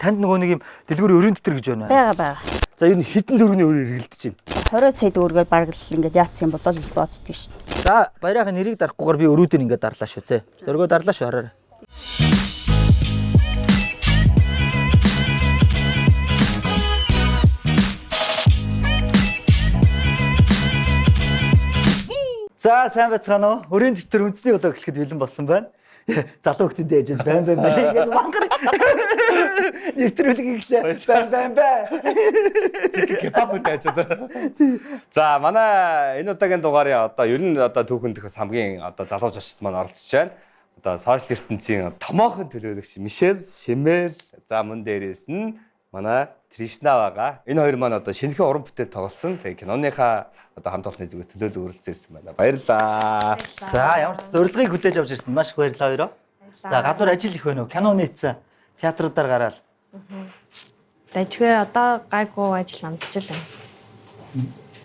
танд нөгөө нэг юм дэлгүүрийн өрийн дотор гэж байна. Бага. За ер нь хэдэн төгрөгийн өрөө эргэлдэж байна? 20 сая төгрөгөөр бараг л ингээд яатсан юм болоо л боддөг шүү дээ. За баярын нэрийг дарахгүйгээр би өрүүдээр ингээд дарлаа шүү зэ. Зөргөө дарлаа шүү хараа. За сайн байцгаана уу? Өрийн дотор үндэсний болоо эхлэхэд бэлэн болсон байна. Залуу хүмүүст ээж байн гэж мангар. Нэвтрүүлэг ихлээ. Байн. Кебаб үтээчээд. За манай энэ удаагийн дугаарыг одоо ер нь одоо түүхэнд их хамгийн одоо залуу жагсчд маань оролцож байна. Одоо сошиал ертөнцийн томоохон төлөөлөгч Мишель, Шимэл, за мөн дээрээс нь манай Тришна байгаа. Энэ хоёр маань одоо шинэхэн уран бүтээл тоглосон. Тэгээ киноныхаа одоо хамт олонны зүгээс төлөөлөл өрөлцсөн ирсэн байна. Баярлалаа. За ямар ч урилгыг хүлээж авч ирсэн. Маш их баярлалаа хоёроо. За гадуур ажил их байна уу? Кино нийцсэн. Театруудаар гараал. Дажгүй одоо гайгүй ажил амтж байна.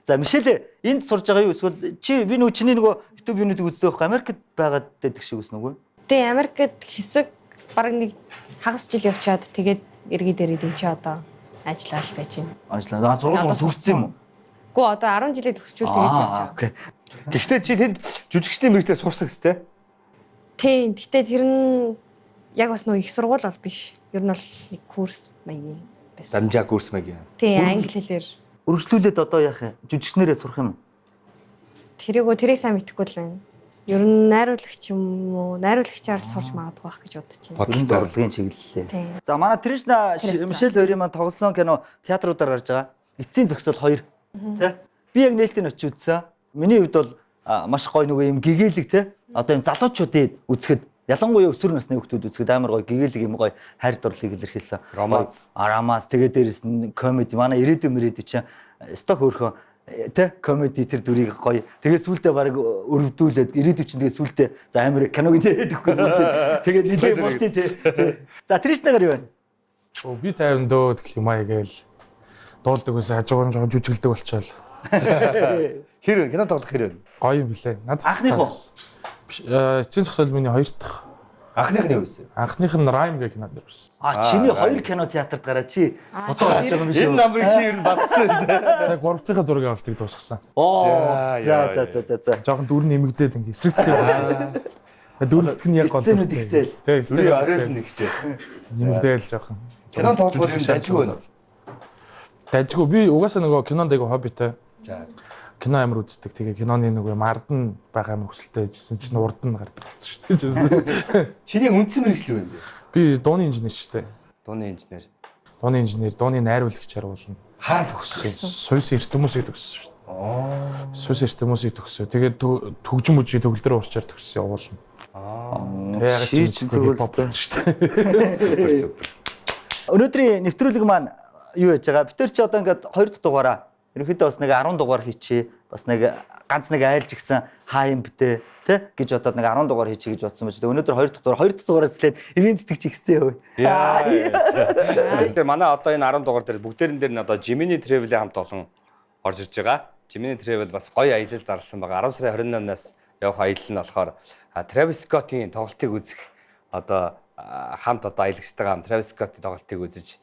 За Мишель энд сурж байгаа юу? Эсвэл би нөгөө чиний нөгөө YouTube юунуудыг үздэг байхгүй Америкт байгаад байдаг шиг үснэ үгүй? Тэ Америкт хэсэг бараг нэг хагас жил явчаад тэгээд эргээд ирээд энэ чи одоо ажиллаад байж байна. Ажиллаа. Сургууль төгссөн юм уу? Гү одоо 10 жилээ төгсчүүл тэгээд явж байгаа. Окей. Гэхдээ чи тэнд жүжигчдийн мэргэжлэр сурсан гэстэй. Тийм. Гэхдээ тэр нь яг бас нөө их сургууль бол биш. Ер нь бол нэг курс маягийн байсан. Дамжаа курс маягийн. Тийм, англи хэлээр. Өргөжлүүлээд одоо яах юм? Жүжигчнэрээ сурах юм уу? Тэрийг сайн мэдэхгүй л байна. Ер нь найруулагч юм уу? Найруулагчаар сурч магадгүй байх гэж бодож байна. Бодлогын урлагийн чиглэлээ. Тийм. За манай Тришна Мишель хоёрын маань тоглосон кино театруудаар гарч байгаа. Эцсийн зохисол 2. Тэ? Би яг нээлттэй очиж үзсэн. Миний хувьд бол маш гоё нөгөө юм гэгээлэг те. Одоо юм залуучуудыг үзэхэд ялангуяа өсвөр насны хүмүүс үзэхэд амар гоё гэгээлэг юм гоё хайр дурлалыг илэрхийлсэн. Романс. Романс тэгээд дээрэс нь комеди. Манай ирээдүйн чинь сток хөөрхөн тэ комеди тэр дүрийг гоё. Тэгээд сүултээ баг өрөвдүүлээд ирээдүйн чинь тэгээд сүултээ за амар кино гэж яриад өгөхгүй. Тэгээд нилээ болтий тэ. За Тришнагаар юу байна? Би 50 дөө гэх юм аа гээл дуулдаг байсан хажуугаар жоохон жүжиглдэг болчаал. Хэр кино тоглох хэр вэ? Гоё юм блэ. Надад Анхных уу? Эцсийн зохисол миний 2 дахь. Анхных нь юу вэ? Анхных нь Rhyme гэх кинод ирсэн. Чиний 2 кино театрт гараа чи бодоо хийж байгаа юм шиг. Энэ намрыг чи ер нь батсан шүү дээ. Цаг 3-ийнхаа зургийн авалтыг дуусгасан. За. Жоохон дүр нэмэгдээд ингээ эсрэгтэй. Дүрлэх нь яг гол. Сценүүд ихсэл. Тэгээ Зүрийн орой нь ихсээ. нэмэгдээл жоохон. Кино тоглоход юм дайггүй байна. Дайггүй би угаасаа нөгөө кинонд айгу хоббитай. За. Кино амар үздэг. Тэгээ киноны нөгөө мард нь байгаа амар хүсэлтэй гэсэн чинь урд нь гардаг болсон шүү дээ. Чиний үндсэн мэргэжил юу юм бэ? Би дууны инженер шүү дээ. Дууны инженер. Дууны инженер, дууны найруулагчаар болно. Хаана төгссөн? Сувис эртхүмүүсийг төгссөн шүү дээ. Сувис эртхүмүүсийг төгсөө. Тэгээд төгжим үжи төгөлдрөө уурчаар төгссөн явуулна. Яг Шийдсэн зөвлөсөн шүү дээ. Супер. Өнөөдрийн нэвтрүүлэг маань юу яаж байгаа? Бид чи одоо ингээд 2 дахь дугаараа ерөнхийдөө бас нэг 10 дугаар хийчихье. Бас нэг ганц нэг айлж гисэн хаа юм битээ тэ гэж бодоод нэг 10 дугаар хийчихье гэж бодсон байж. Өнөөдөр 2 дахь дугаараас слээд ивент итгэж ихсэн юу? Тэгээ манай одоо энэ 10 дугаар дээр бүгдээрэн дээр нь одоо Gemini Travel-ийн хамт олон орж ирж байгаа. Gemini Travel бас гоё аялал зарласан байгаа. 10 сарын 28-наас явах аялал нь болохоор Travis Scott-ийн тоглолтыг үзэх одоо хамт одоо аялагчтайгаа хамт Travis Scott-ийн тоглолтыг үзэж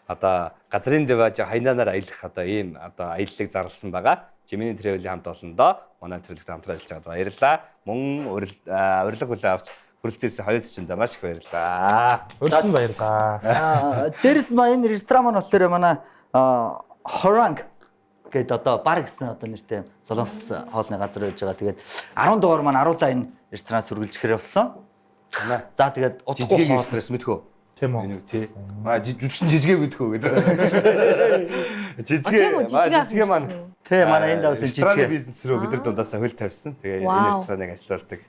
одоо газрын дэвэж хайнанаар аялах одоо ийм одоо аяллыг зарласан байгаа. Gemini Travel-ийн хамт олондоо манай төлөвлөлт хамтран ажиллаж байгаа. Баярлалаа. Мөн урилга хүлээн авч хүрэлцээсэн хоёр зочинд маш их баярлалаа. Өрсөн баярлаа. Дээрс нь энэ ресторан маань болохоор манай Horang гэдэг одоо бар гэсэн одоо нэртэй солонгос хоолны газар байж байгаа. Тэгээд 10 дугаар маань аруулаа энэ ресторанаас үргэлжлэхээр болсон. За тэгээд Жижиг ресторан мэдхүү. Тийм үү? Энэ тий. Жүжигчин жижигэ мэдхүү гэдэг. Жижигэ маань. Тэ манай энэ давсан Рестораны жижиг. бизнес рүү бид нар дундаасаа хөл тавьсан. Тэгээ энэ рестораныг ажилладаг.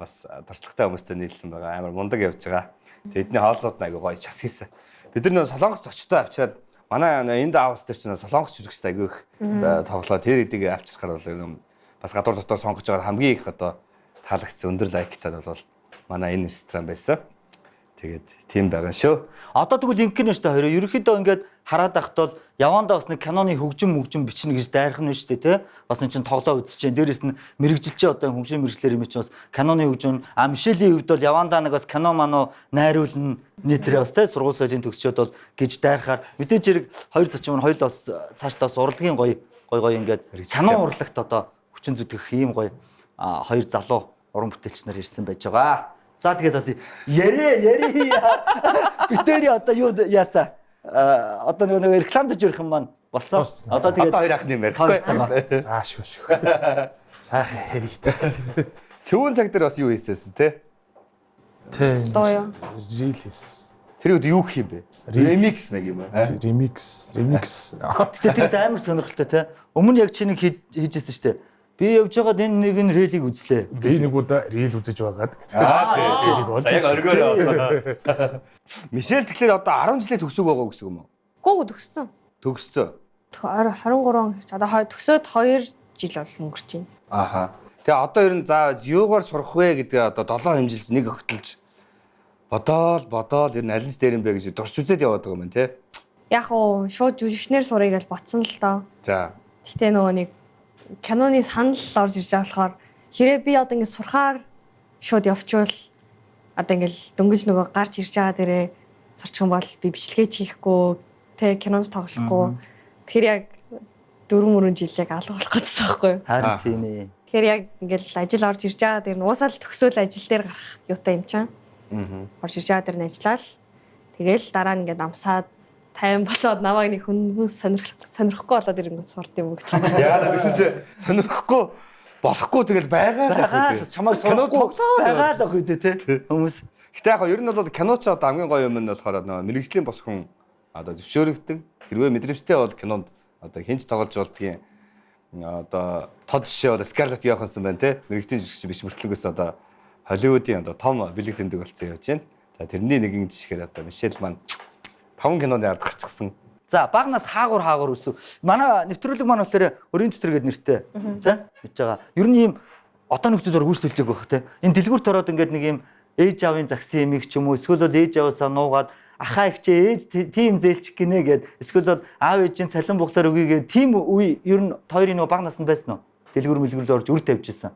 Бас туршлагатай хүмүүстэй нийлсэн байгаа. Амар мундаг явж байгаа. Тэгээ эдний хооллууд нь айгүй гоё час хийсэн. Бид нар солонгос зочтой авчираад манай энэ даавс дээр чинь солонгос жүжигчтэй айгүй их тоглоо тэр эдийг авчирхаар бол бас гадуур дотор сонгож байгаа хамгийн их одоо таалагдсан өндөр лайктай бол манай энэ ресторан байсан. Тэгээд тийм байгаа шүү. Одоо тэгвэл ингэнэ шүү дээ хоёроо. Ерөнхийдөө ингээд хараад байхад бол явандаа бас нэг киноны хөгжим бичнэ гэж дайрах нь шүү дээ тий. Бас энэ чинь тоглоо үзэж जैन. Дээрээс нь мэрэгжилч одоо хөгжим мэрэгчлэр юм чи бас киноны хөгжим Мишелийн хувьд бол явандаа нэг бас кино мано найруулна нийтрээ бас тий сургууль соёлын төгсчөөд бол гэж дайрахаар мэдээж хэрэг хоёр зочин маань хоёул бас цаашдаа бас урлагийн гоё ингээд кино урлагт одоо хүчин зүтгэх ийм гоё хоёр залуу уран бүтээлч нар ирсэн байж байгаа. За тэгээд одоо ярэ битүүри одоо юу яасаа одоо нэг рекламдж ирэх юм маань болсон. Одоо тэгээд хоёр ахны юм ярихгүй. Зааш шүү. Сайхан хэрэгтэй. Цөөн цаг дээр бас юу хийсээс те? Тэ. Доо юу? Жилс. Тэр үед юу гэх юм бэ? Remix мэг юм аа. Remix. тэгээд тэр амар сонирхолтой те. Өмнө яг чи нэг хийжсэн шүү дээ. Би явж байгаад энэ нэг нь религ үзлээ. Би нэг удаа рил үзэж байгаад. За яг оргиороо. Мишель тэгэхээр одоо 10 жилээ төгсөг байгаа гэсэн юм уу? Гүү төгссөн. Төгссөн. 23 гэж одоо төгсөөд 2 жил болсон өнгөрч байна. Ааха. Тэгээ одоо ер нь за юугаар сурах вэ гэдэг одоо 7 хэмжилж нэг өгтөлж бодоол ер нь аль нь дээр юм бэ гэж дурч үзээд яваад байгаа юм байна те. Яг уу шууд жүжигчнэр сурыг гэж ботсон л доо. За. Гэхдээ нөгөө нэг киноны санал орж ирж байгаа болохоор хэрэг би одоо ингэ сурахаар шууд явчвал одоо ингээл дөнгөж нөгөө гарч ирж байгаа дээрээ сурчих юм бол би бичлэгээч хийхгүй тэ кинонд тоглохгүй. Тэгэхээр яг 4 жил яг алга болох гэсэн байхгүй юу? Харин тийм ээ. Тэгэхээр яг ингээл ажил орж ирж байгаа дээр нь уусаал төгсөөл ажил дээр гарах юутай юм чам. Орж ирж байгаа дээр нь ажиллаад тэгэл дараа нь ингээд амсаад 50 болоод намайг нэг хүмүүс сонирхгүй болоод ирэнгүүт сурд юм гэх юм. Яагаад гэсэн чи сонирхгүй болохгүй тэгэл байгаа л чамайг сурахгүй байгаа л ах үү те хүмүүс. Гэтэ яг ер нь бол кино ч одоо хамгийн гоё юм нь болохоор мэрэгжлийн бос хүн одоо зөвшөөрөгдөг. Хэрвээ мэдрэмжтэй бол кинонд одоо хинж тоглож болдгийн одоо тод жишээ бол Scarlett Johansson байна те. Мэрэгжлийн жүжигч биш мөртлөгөөс одоо Холливуудын одоо том бэлэг тэмдэг болсон явж байна. За тэрний нэгэн жишгээр одоо Мишель маань 5 киноны ард гарчихсан. За багнаас хаагур өсөв. Манай нэвтрүүлэг маань болохоор өрийн дотор гэдэг нэртэй тий хийж байгаа. Ер нь ийм одоо нөхдөд үргэлжлүүлдэг байх тий. Энэ дэлгүүрт ороод ингээд нэг ийм ээж аавын загсан эмийг ч юм уу эсвэл бол ээж аваасаа нуугаад ахаа их чи ээж тийм зээлчих гинэ гэд эсвэл бол аав ээжийн цалин буглаар өгье гэд тийм үе ер нь хоёрын нөгөө баг насанд байсан уу? Дэлгүүр мэлгүүрлээ орж үр тавьжсэн.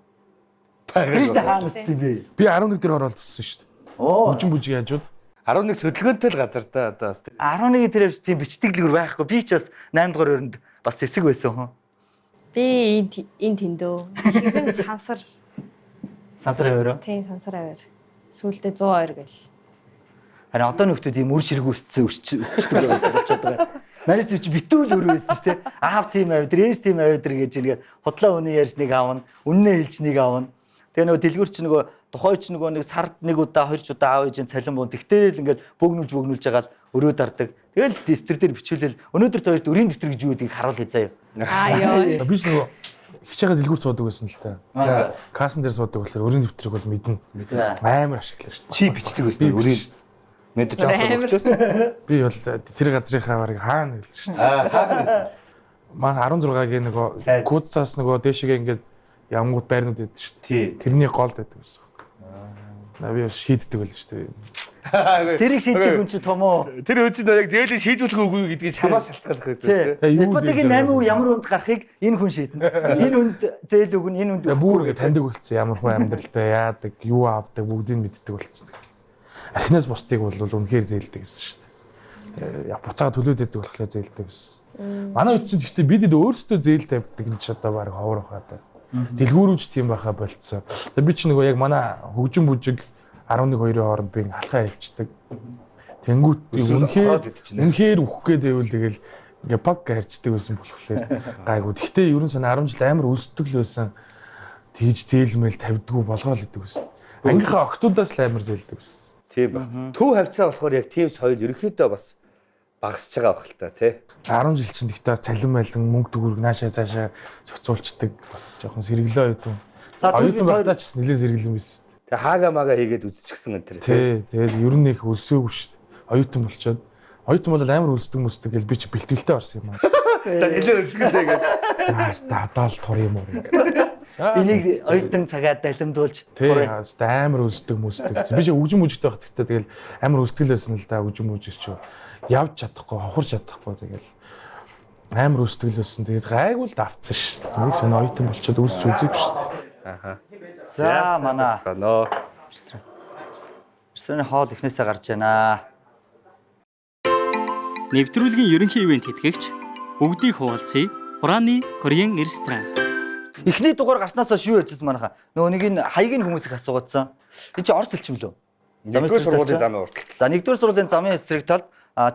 Биш та хаанаас бэ? Би 11 дээр ороод туссан шүү дээ. Бүжин бүжиг яажууд 11 хөдөлгөөнтэй л газар та одоо бас 11 тэрвч тийм бичдэг дэлгүүр байхгүй. Би ч бас 8 дугаар өрөнд бас хэсэг байсан хөө. Би энэ тэндөө хэрхэн сансар Сансар аваа. тийм сансар аваар. Сүүлдээ 102 гээл. Харин одоо нөхдүүд ийм үр ширэг өсчдөг болчиход байгаа. Манайс чи битүүл өрөөсөн шүү дээ. Аав тийм авдар, ээж тийм авдар гэж ингээд худлаа үнэ ярьж нэг аавна, үннээ хэлж нэг аавна. Тэгээ нөгөө дэлгүүрч нөгөө тухайч нөгөө нэг сард нэг удаа 2 удаа аав ээжийн цалин буун тэгтэрэл ингээд бөгнүүлж жагаад өрөө дардаг. Тэгэл дэвтэр дээр бичүүлэл өнөөдөр хоёрт өрийн дэвтэр гэж юу гэдгийг харуулъя заяа. Ёо. Би ч нөгөө хич байгаа дэлгүүр суудаг байсан л та. За кассан дээр суудаг болохоор өрийн дэвтрийг бол мэднэ. Амар ашиглаа шүү дээ. чи бичдэг байсан өрийн мэдэж авах өгчөөс. Би бол тэр газрынхаа барыг хаана хэлсэн шүү дээ. Хаана байсан? Маа 16-гийн нөгөө куудсаас нөгөө дээшгээ ингээд ямгууд байрнууд байдаг шүү дээ. Тэрний голд байдаг байсан. Би бас шийддэг байл шүү дээ. Тэрийг шийддэг хүн чи том уу? Тэр үчинд яг зээлийн шийдвэрлэх үгүй гэдгийг чамаас шалтгаалах байсан шүү дээ. Эпотегийн 8 үе ямар үнд гарахыг энэ хүн шийднэ. Энэ үнд зээл өгнө, энэ үнд бүр ингэ таньдаг болцсон. Ямар хүн амьдралтай яадаг, юу авдаг бүгдийг мэддэг болцсон. Архинаас бусдыг бол үнэхээр зээлдэг гэсэн шүү дээ. Яг буцаага төлөөд өгдөг болохоор зээлдэг гэсэн. Манай үчинд гэхдээ бид өөрсдөө зээл тавьдаг нь ч одоо баг ховор хаа. Дэлгүүрүүч тийм байхаа болцсон. Тэгээ би ч нөгөө яг манай хөгжин бүжиг 11-2-ын хооронд би халахаа явчихдаг. Тэнгүүт үнэхээр үхэх гээд байвал тэгэл ингээ пак харьцдаг байсан болохоор гайгүй. Гэхдээ ерөн сон 10 жил амар өсдөг л байсан. Тэгж зээлмэл тавьдгүү болгоол гэдэг байсан. Ангийнхаа октоудаас л амар зээлдэг байсан. Тийм баг. Төв хавцаа болохоор яг тийм соёл ерөнхийдөө бас багасж байгаа байх л та тий. 10 жил чинь гэхдээ цалин байлан мөнгө төгрөг наашаа цаашаа зохицуулцдаг бас жоохон сэргэлээ оюутан. Оюутан багтаач бас нэлээд сэргэлэн байсан. Тэгээ хаага мага хийгээд үзчихсэн энэ тий. Тэгээд ер нь их өлсөөгүй шүү дээ. Оюутан болчиход. Оюутан бол амар өлсдөг мөсдөг гэл би чи бэлтгэлтэй орсон юм аа. За нэлээд өлсгөлээ гэдэг. За дадаал тур юм уу. Энийг оюутан цагаад далимдуулж Тэ амар өсдөг мүсдэг. Би ч үжим үжигтэй байх гэхдээ тэгэл амар өсдгөл байсан л да үжим үжиг чи явж чадахгүй, хохорч чадахгүй тэгэл амар өсдгөл байсан. Тэгээд гайгүй л давцсан шүү дээ. Нэг сон оюутан болчиход үсч үзег шүү дээ. Аха. За манай нөө Ирсэний хоол ихнээсээ гарч байна. Нэвтрүүлгийн ерөнхий ивент тэтгэгч бүгдийг хуваалцъя. Хурааны Korean ресторан. Эхний дугаар гарснаас хойш юу ярьжсэн манайха? Нөгөө нэг энэ хаягийн хүмүүс их асуугаадсан. Энэ чи орос хэлч юм лөө? нэгдүгээр сургуулийн замын урт. За нэгдүгээр сургуулийн замын эсрэг талд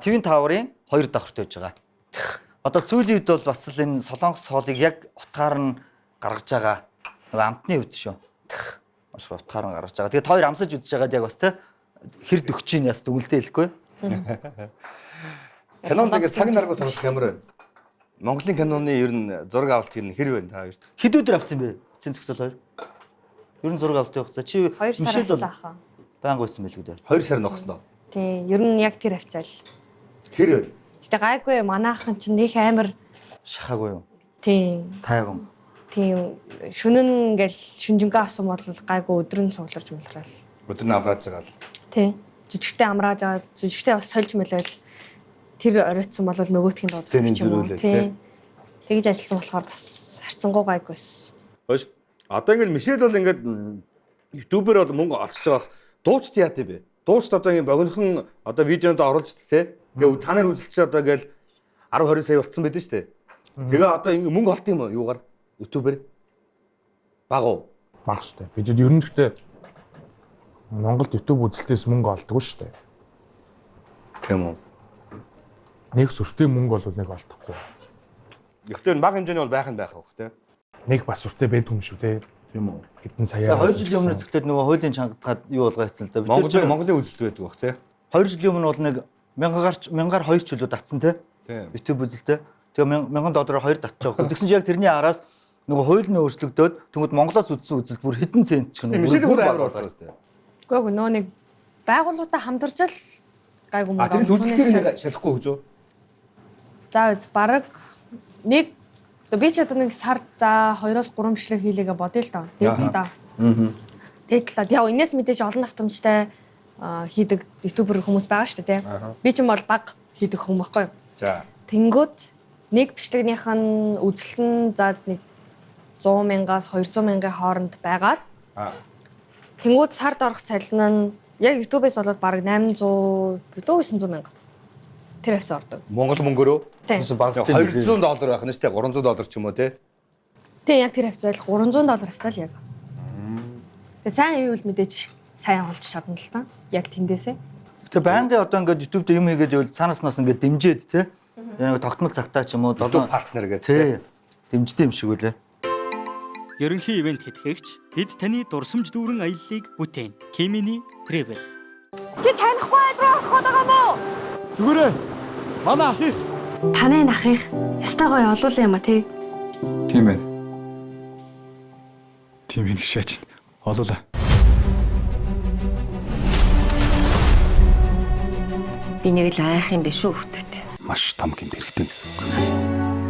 TV Tower-ын 2 давхарт байж байгаа. Одоо сүүлийн үед бол бас л энэ солонгос хоолыг яг утгаар нь гаргаж байгаа. Нөгөө амтны үед шүү. Маш их утгаар нь гаргаж байгаа. Тэгээд хоёр амсаж үзэж байгаад яг бас те хэр дөгчийн яс дүгэлдээ хэлэхгүй. Кинонд ингээд цаг наргуу тоглох ямар вэ? Монголын киноны ер нь зураг авалт хэр вэ та хоёрт? Хэд өдөр авсан бэ? Эцсийн зохицол хоёр. Ер нь зураг авалтын хугацаа чи 2 сар Мишель бол авцаахаа. байнга байсан байлгүй дээ. 2 сар ногсноо. Тий, ер нь яг тэр хавцаал. Хэр вэ? Гэтэ гайгүй манаахан чинь нэг амар Шахаагүй юу? тий. Тайван. Тийм шүнэн ингээл шүнжэнгээ авсан бол гайгүй өдрөн цугларч мэлхрал. Өдөр нь амрааж байгаа л. Тий. Жүжигтэй амрааж байгаа. Жүжигтэй бас сольж мэлвэл тэр оройтсан бол нөгөөтхийн Сценийн дуудчих юм уу. зөрүүлэл, тий. Тэгж ажилласан болохоор бас харцангуй гайгүйс. Хөөш. Одоо ингээд Мишель бол ингээд ютубер бол мөнгө олцож байгаа. Дуучт яа тий бэ? Дуучт одоо ингээд богинохон одоо видеонд оруулж тий. Ингээд та нар үзэлч одоо ингээд 10 20 сая болцсон байдаг шүү дээ. Тэгээ одоо ингээд мөнгө олт юм уу юугаар? Ютубер. Баг уу? Баг шүү дээ. Бид ер нь гэхдээ Монголд YouTube үзэлтээс мөнгө олдгоо шүү дээ. Тийм үү. Нэг сүртэй мөнгө бол нэг олдохгүй. Гэхдээ баг хэмжээний бол байх нь байх байх тий. Нэг бас сүртэй байд юм шүү дээ. Тийм үү? Хэдэн За саяар. 2 жилийн өмнөөс ихтэй нөгөө хуулийн чангадгаад юу болгоо хэцсэн л да. Монголын үзэлт байдаг бах тий. 2 жилийн өмнө бол нэг 1000-аар 2 чөлөө татсан те. Тийм. YouTube үзэлтэй. Тэгээ $1000 2 татчих واخ. Тэгсэн чи яг тэрний араас нөгөө хууль нь өөрчлөгдөөд тэгмэд Монголоос үзсэн үзэлт бүр хэдэн цент ч гэнэ. Мишель бүр амар болж байгаа шүү дээ. Гэхдээ нөө нэг байгууллагуудаа хамтарч л гайгүй А тэр үзэлтээр шалахгүй гэж үү? За бараг нэг би ч одоо нэг сард за 2-3 бичлэг хийлээгээ бодъё л доо. Дээд л доо. Дээд л доо. Яг энэс мэдээж олон автомжтай хийдэг ютубер хүмүүс байгаа шүү дээ, тий. Би ч юм бол баг хийдэг хүмүүс байхгүй юу? За. Тэнгүүд нэг бичлэгнийх нь үзэлт нь за нэг 100,000-аас 200,000-ын хооронд байгаад тэнгүүд сард орох цалин нь яг ютубээс болоод бараг 800 билүү 900 мянга. Тэр хавцаа ордог. Монгол мөнгөөрөө Тийм. $200 байх нь шүү дээ. $300 ч юм уу тий. Тийм яг тэр хавцаа л $300 хавцаа л яг. Тэгээ сайн юу л мэдээч сайн олж чадна л та. Яг тэндээсээ. Тэгээ байнгын одоо ингээд YouTube дээр юм хийгээд ивэл цаанаас нас ингээд дэмжиж те. Яг тогтмол цагтаа ч юм уу YouTube партнер гэж тий. Дэмждэг юм шиг үлээ. Ерөнхий ивент тэтгэгч бид таны дурсамж дүүрэн аяллыг бүтээн. Kimini Travel. Чи танихгүй айдруу ороход байгаа мó? Зүгээрээ. Манай ах их. Таны нахих ястай гоё олуулсан юм а тий. Тийм байна. Тийм би нэг шаач. Олоола. Би нэг л айх юм биш үү хүүхдүүд. Маш том гэмт хэрэгтэй гэсэн.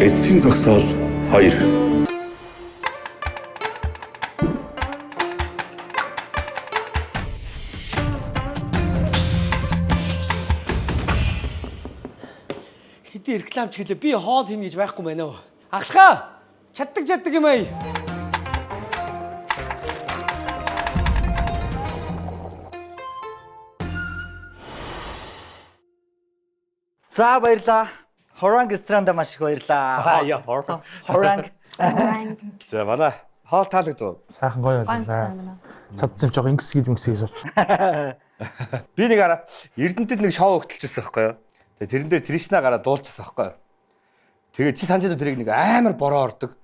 Эцсийн зогсоол 2. Хэдий рекламч гэлээ би хоол хийнэ гэж байхгүй байна уу? Агшгаа! Чаддаг юм аа. За баярлаа. Хоранг ресторанда маш их баярлаа. яа хор. Хоранг. За манай хоол таалагдав. Сайхан гоё байлаа. Цадсан жоо ингэс гэж мөнгөсгөөс оч. Би нэг араа Эрдэнэтэд нэг шоу өгтөлчихсөн байхгүй юу? Тэгээ тэрэн дээр Тришна гараа дуулчихсан байхгүй юу? Тэгээ чи санаж тэрийг нэг амар бороо ордог.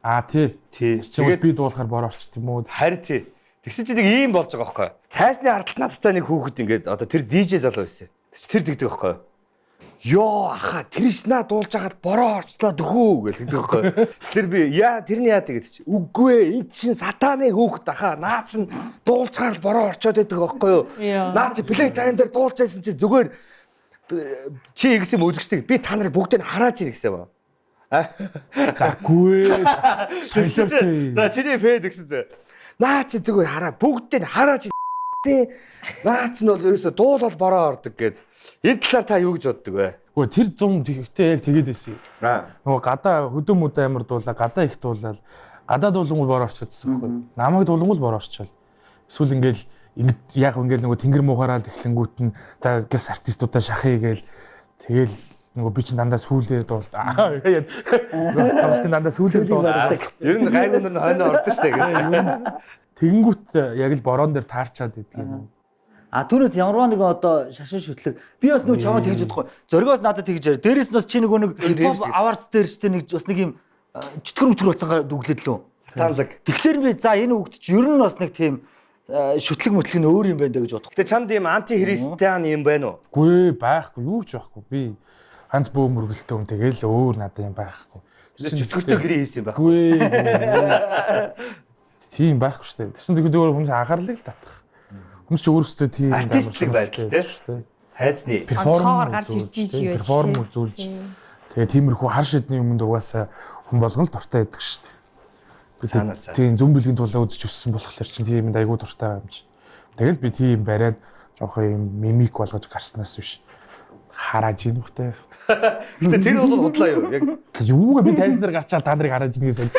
Аа тий. Тий. Тэгээд би дуулахаар бороо орчт юм уу? Харин тий. Тэгсэн чи нэг ийм болж байгаа байхгүй юу? Тайсны ардтал надтай нэг хүүхэд ингээд одоо тэр DJ залуу байсан. Тэр тэгдэг байхгүй юу? ёо аха Тришна дуулж хагаад бороо орчлоо дөхөө гэх тэгдэг байхгүй. Тэгэхээр би яа тэрний яа тэгээд чи үгүй энэ чин сатаны хүүхэд аха наа чин дуулж хагаад бороо орчоод байдаг байхгүй юу. Наа чи плей тайм дээр дуулж байсан чи зүгээр чи ингэсэн мөдөгчдөг би та нарыг бүгдийг хараач ирэх гэсэн ба. Заггүй. Соёлтой. За чиний фэд гэсэн зэ. Наа чи зүгээр хараа бүгдийг хараач тий. Наа чин бол ерөөсө дуул бол бороо ордог гэд. Энэ талаар та юу гэж боддог вэ? Үгүй тэр 100 тэгтээ яг тэгээд байсан. Нөгөө гадаа хөдөө мөдөө амар дуулаа, гадаа их дуулаад гадаа дуулангуул бор орчихсон байхгүй. Намайг дуулангуул бор орчвол. Эсвэл ингээл яг ингээл нөгөө тэнгэр муухаараад эхлэнгүүт нь за гэс артистуудаа шахъя гээл тэгэл нөгөө би чинь дандаа сүүлээр дуулаа. Тоглолтын дандаа сүүлээр дуулаа. Ер нь гайгүй нөр хойноо ордоо штэ гэж. Тэнгүүт яг л борон дээр таарчаад идэг юм. Түүнээс ямарваа нэгэн одоо шашин шүтлэг би бас нөгөө чамаа тэгж бодохгүй. Зоргоос надад тэгж яар. Дээрээс нь бас чи нөгөө нэг хипхоп аварс дээр ч нэг бас нэг юм чөтгөр болцонгаар дүглээд лөө. Сатанлаг. Тэгэхээр би за энэ үгт ч ер нь бас нэг тийм шүтлэг мөтлөг нь өөр юм байна даа гэж бодох. Гэтэ чамд ийм анти христиан юм байна уу? Гүй байхгүй юу ч байхгүй. Би ганц бөө мөргөлтөө хүн тэгэл өөр надад юм байхгүй. Чөтгөртөө гэрээ хийсэн юм байхгүй. Тийм байхгүй шүү дээ. Тэсэн зүгээр хүмүүс анхаарлыг л татах. Хүмүүс ч өөрсдөө тийм артистлэг байдал тийм. Хайцны перформанс гарч ирж ийж перформанс үзүүлж. Тэгээ тиймэрхүү хар шидний юмд угаасаа хүн болгон л дуртай байдаг шүү дээ. Тийм зүн бэлгийн тулаа үзэж өссөн болохоор чинь тийм юмд айгүй дуртай юм чи. Тэгэл би тийм бариад жоох юм мимик болгож гарснаас биш харааж ийн үхтэй. Гэтэ тэр бол худлаа юу? Яг юугаа би тайзан дээр гарчаад та нарыг харааж ийн гэсэн.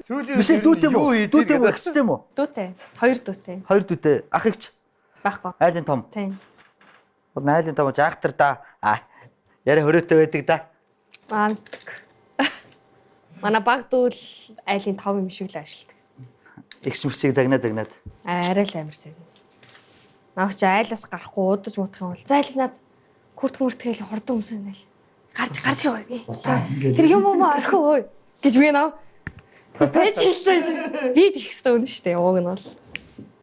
Биш дүүтэй юм уу? Дүүтэй юм гэжтэй юм уу? Дүүтэй. Хоёр дүүтэй. Хоёр дүүтэй. Ах ихч. Байхгүй. Айлын том. Тийм. Бол айлын том жаахтар да. Яриа хөрөөтэй байдаг да. Мэддэг. Манай баг дүүл айлын том юм шиг л ажилладаг. Игч мөрчийг загнаад. Арай л амар цаг. Наач айлаас гарахгүй удаж муудах юм бол зайлнаад хүртгэл хурдан өмсөнэл. Гарч шүү. Тэр юм уу орхио гэж би нав. Пэжлээ би тэгхстэй үнэ шүү дээ. Уг нь бол.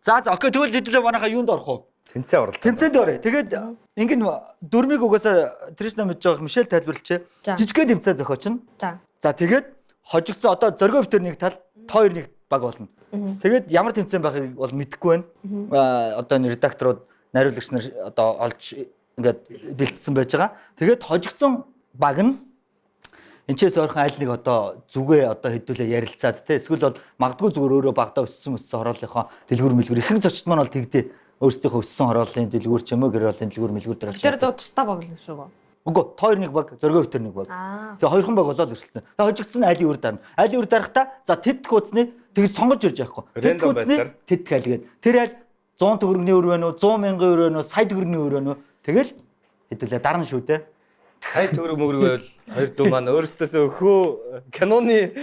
За окей тэгвэл хэдүүлээ манайха юунд орох уу? Тэмцээн оролт. Тэмцээнд орё. Тэгээд ингэн дөрмийг угаасаа Тришна мэдж байгаа Мишель тайлбарлачээ. Жижигхэн тэмцээн зохиоч нь. За тэгээд хожигдсон одоо зоргоо битэр нэг тал, тоо хоёр нэг баг болно. Тэгээд ямар тэмцээн байхыг бол мэдэхгүй байна. Одоо энэ редакторууд, найруулагч нар одоо олж ингээд бэлтсэн байж байгаа. Тэгээд хожигдсон баг нь энэчээс ойрхон аль нэг одоо зүгээ одоо хэдүүлээ ярилцаад те эсвэл бол магадгүй зүгээр өөрөө багтаа өссөн хороолынхоо дэлгүүр мэлгүүр ихэнх зочд маань бол тэгдээ өөрсдийнхөө өссөн хороолын дэлгүүр ч юм уу гэр болын дэлгүүр мэлгүүр дээр очиж. Тэр доо тусдаа баг л гэсэн үг үү? Үгүй тоо нэг баг зоргоо битэр нэг баг. Тэгээ хоёрхан баг болоод өрсөлдсөн. Тэгээ хожигдсон айлын үр дарна. Айлын үр дарахтаа за тэд хуудсны тэгж сонгож ирж яахгүй. Тэд хуудсны тэд хайлгээд тэр айл 100 төгрөгийн өр байна уу 100 мянган өр байна уу сая төгрөгийн өр байна уу тэгэл хэдүүлээ дарна шүү дээ. Сая төгрөг мөргөөл хоёр дүү маань өөрсдөөсөө өхөө киноны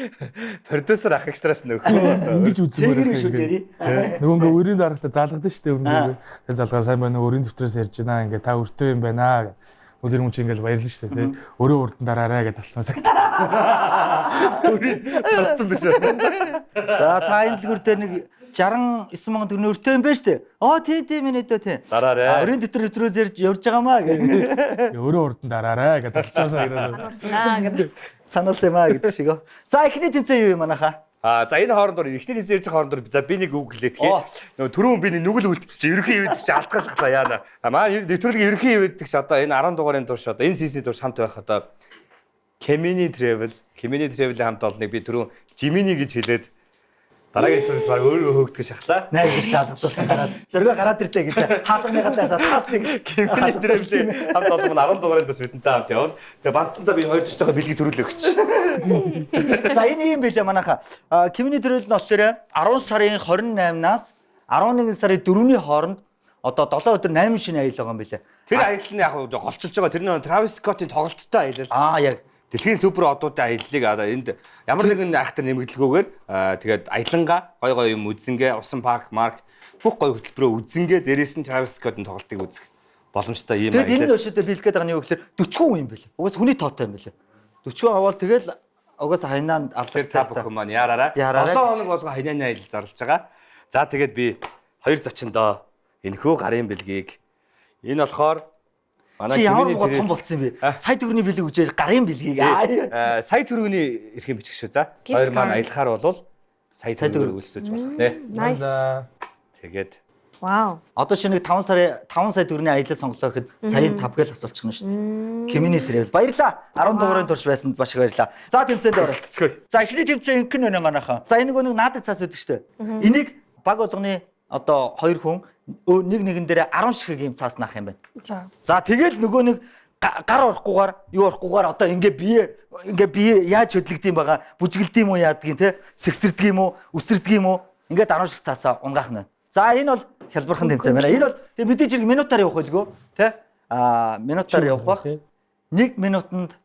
продюсер ах экстраас нөхөө ингэж үзмээр байна. Нөгөө өрийн дарагтаа залгадаг шүү дээ өргөө. Тэгээ залгаа сайн байна өрийн дэвтрээс ярьж байна. Ингээ та өртөө юм байна. Өдөр юм чи ингээл баярлна шүү дээ тий. Өрөө урдан дараарай гэж талмаас. Харцсан биш үү? За та энэ дэлгүүр дээр нэг 69 мянган төгрөгийн өртөө юм байна шүү дээ. Тийм минь өдөө тий. Дараарай. Өрийн дэвтрээс явж байгаамаа гэх. Өрөө урдан дараарай гэж талчаасаа ирээд. Санаасаа гэдэг шиг. За эхний тэмцээн юу юм манайха? За энэ хоорондор эхний тэмцээн ярьж хоорондор за би нэг үг хэлээ тэгэхээр нөгөө түрүүн би нүгэл үлдчихэж ерөнхий ивэдч алдгаж шахлаа яана. Манай нэвтрүүлгийн ерөнхий ивэдч одоо энэ 10 дугаарын турш одоо энэ сизний турш хамт байх одоо Kemini Travel-ийн хамт олныг би түрүүн Jiminy гэж хэлээд дараагийн нэвтрүүлгээс баг өөрөө хөөгдөх шахлаа. Найр гэж алдагдсан гараад зөргөө гараад ирлээ гэж хаалагныгаас таас нэг Kemini Travel-ийн хамт олон 10 дугаарыг бас бидэнтэй хамт явна. Тэгээ бандсандаа би хоёр төстөөхөө бэлгийг төрүүлээ өгч. За энэ юм билээ манайха. Kemini Travel нь болохоор 10 сарын 28-наас 11 сарын 4-ний хооронд одоо 7 өдөр 8 шинэ аялал байгаа юм билээ. Тэр аялал нь яг голчилж байгаа. Тэр нь Travis Scott-ийн тоглолттой аялал. Яг дэлхийн супер одуудын аяллыг энд ямар нэгэн айхтар нэмэгдэлгүйгээр тэгээд аялангаа гой юм үзэнгээ усан парк марк бүх гой хөтөлбөрөө үзэнгээ дээрээс нь Travis Scott-ийн тоглолтыг үзэх боломжтой юм аялал. Тэгээд энэ өшөөдөө бэлгээд байгаа нь юу гэхээр 40 хүн юм билээ. Угаас хүний тоотой юм билээ. 40 аваад тэгэл угаас хайнаанд алдаг та бүхэн маань яараарай. 7 хоног болго хайнааны аялал зарлж байгаа. За тэгээд би хоёр зочиндоо энэхүү гарын бэлгийг энэ болохоор Чи ямар гоо том болцсон юм бэ? Сая төгрөгийн бэлэг үжээл гарын бэлгийг. Сая төгрөгийн эрхэм бичих шүү за. Хоёр маань аялахаар бол сая төгрөгийг үйлчлүүлж болох нэ. Nice. Тэгээд Вау. Одоо шинэ 5 сая төгрөгийн аялал сонголоо гэхэд саяын 5 гээл асуулчихна шүү дээ. Community travel. Баярлаа. 10 дугаарыг турш байсанд маш их баярлаа. За тэмцээнд оролцгоё. За эхний тэмцээн хэн вэ манайхаа? За энэ нэг наадаг цаас өгдөг шүү дээ. Энийг баг болгоны одоо 2 хүн нэг нэгэн дээр 10 шиг ийм цаас наах юм байна. За тэгэл нөгөө нэг гар орохгүйгээр юу орохгүйгээр одоо ингээ бие яаж хөдлөгдөйм байгаа бүжгэлдэм үү яадгийн те сэгсэрдэг юм уу үсэрдэг юм уу ингээд 10 шиг цаасаа унгаах нь. За энэ бол хялбархан тэмцээн байна. Энэ бол тэг мэдээж хэрэг минутаар явах байлгүй те минутаар явах бах. 1 минутанд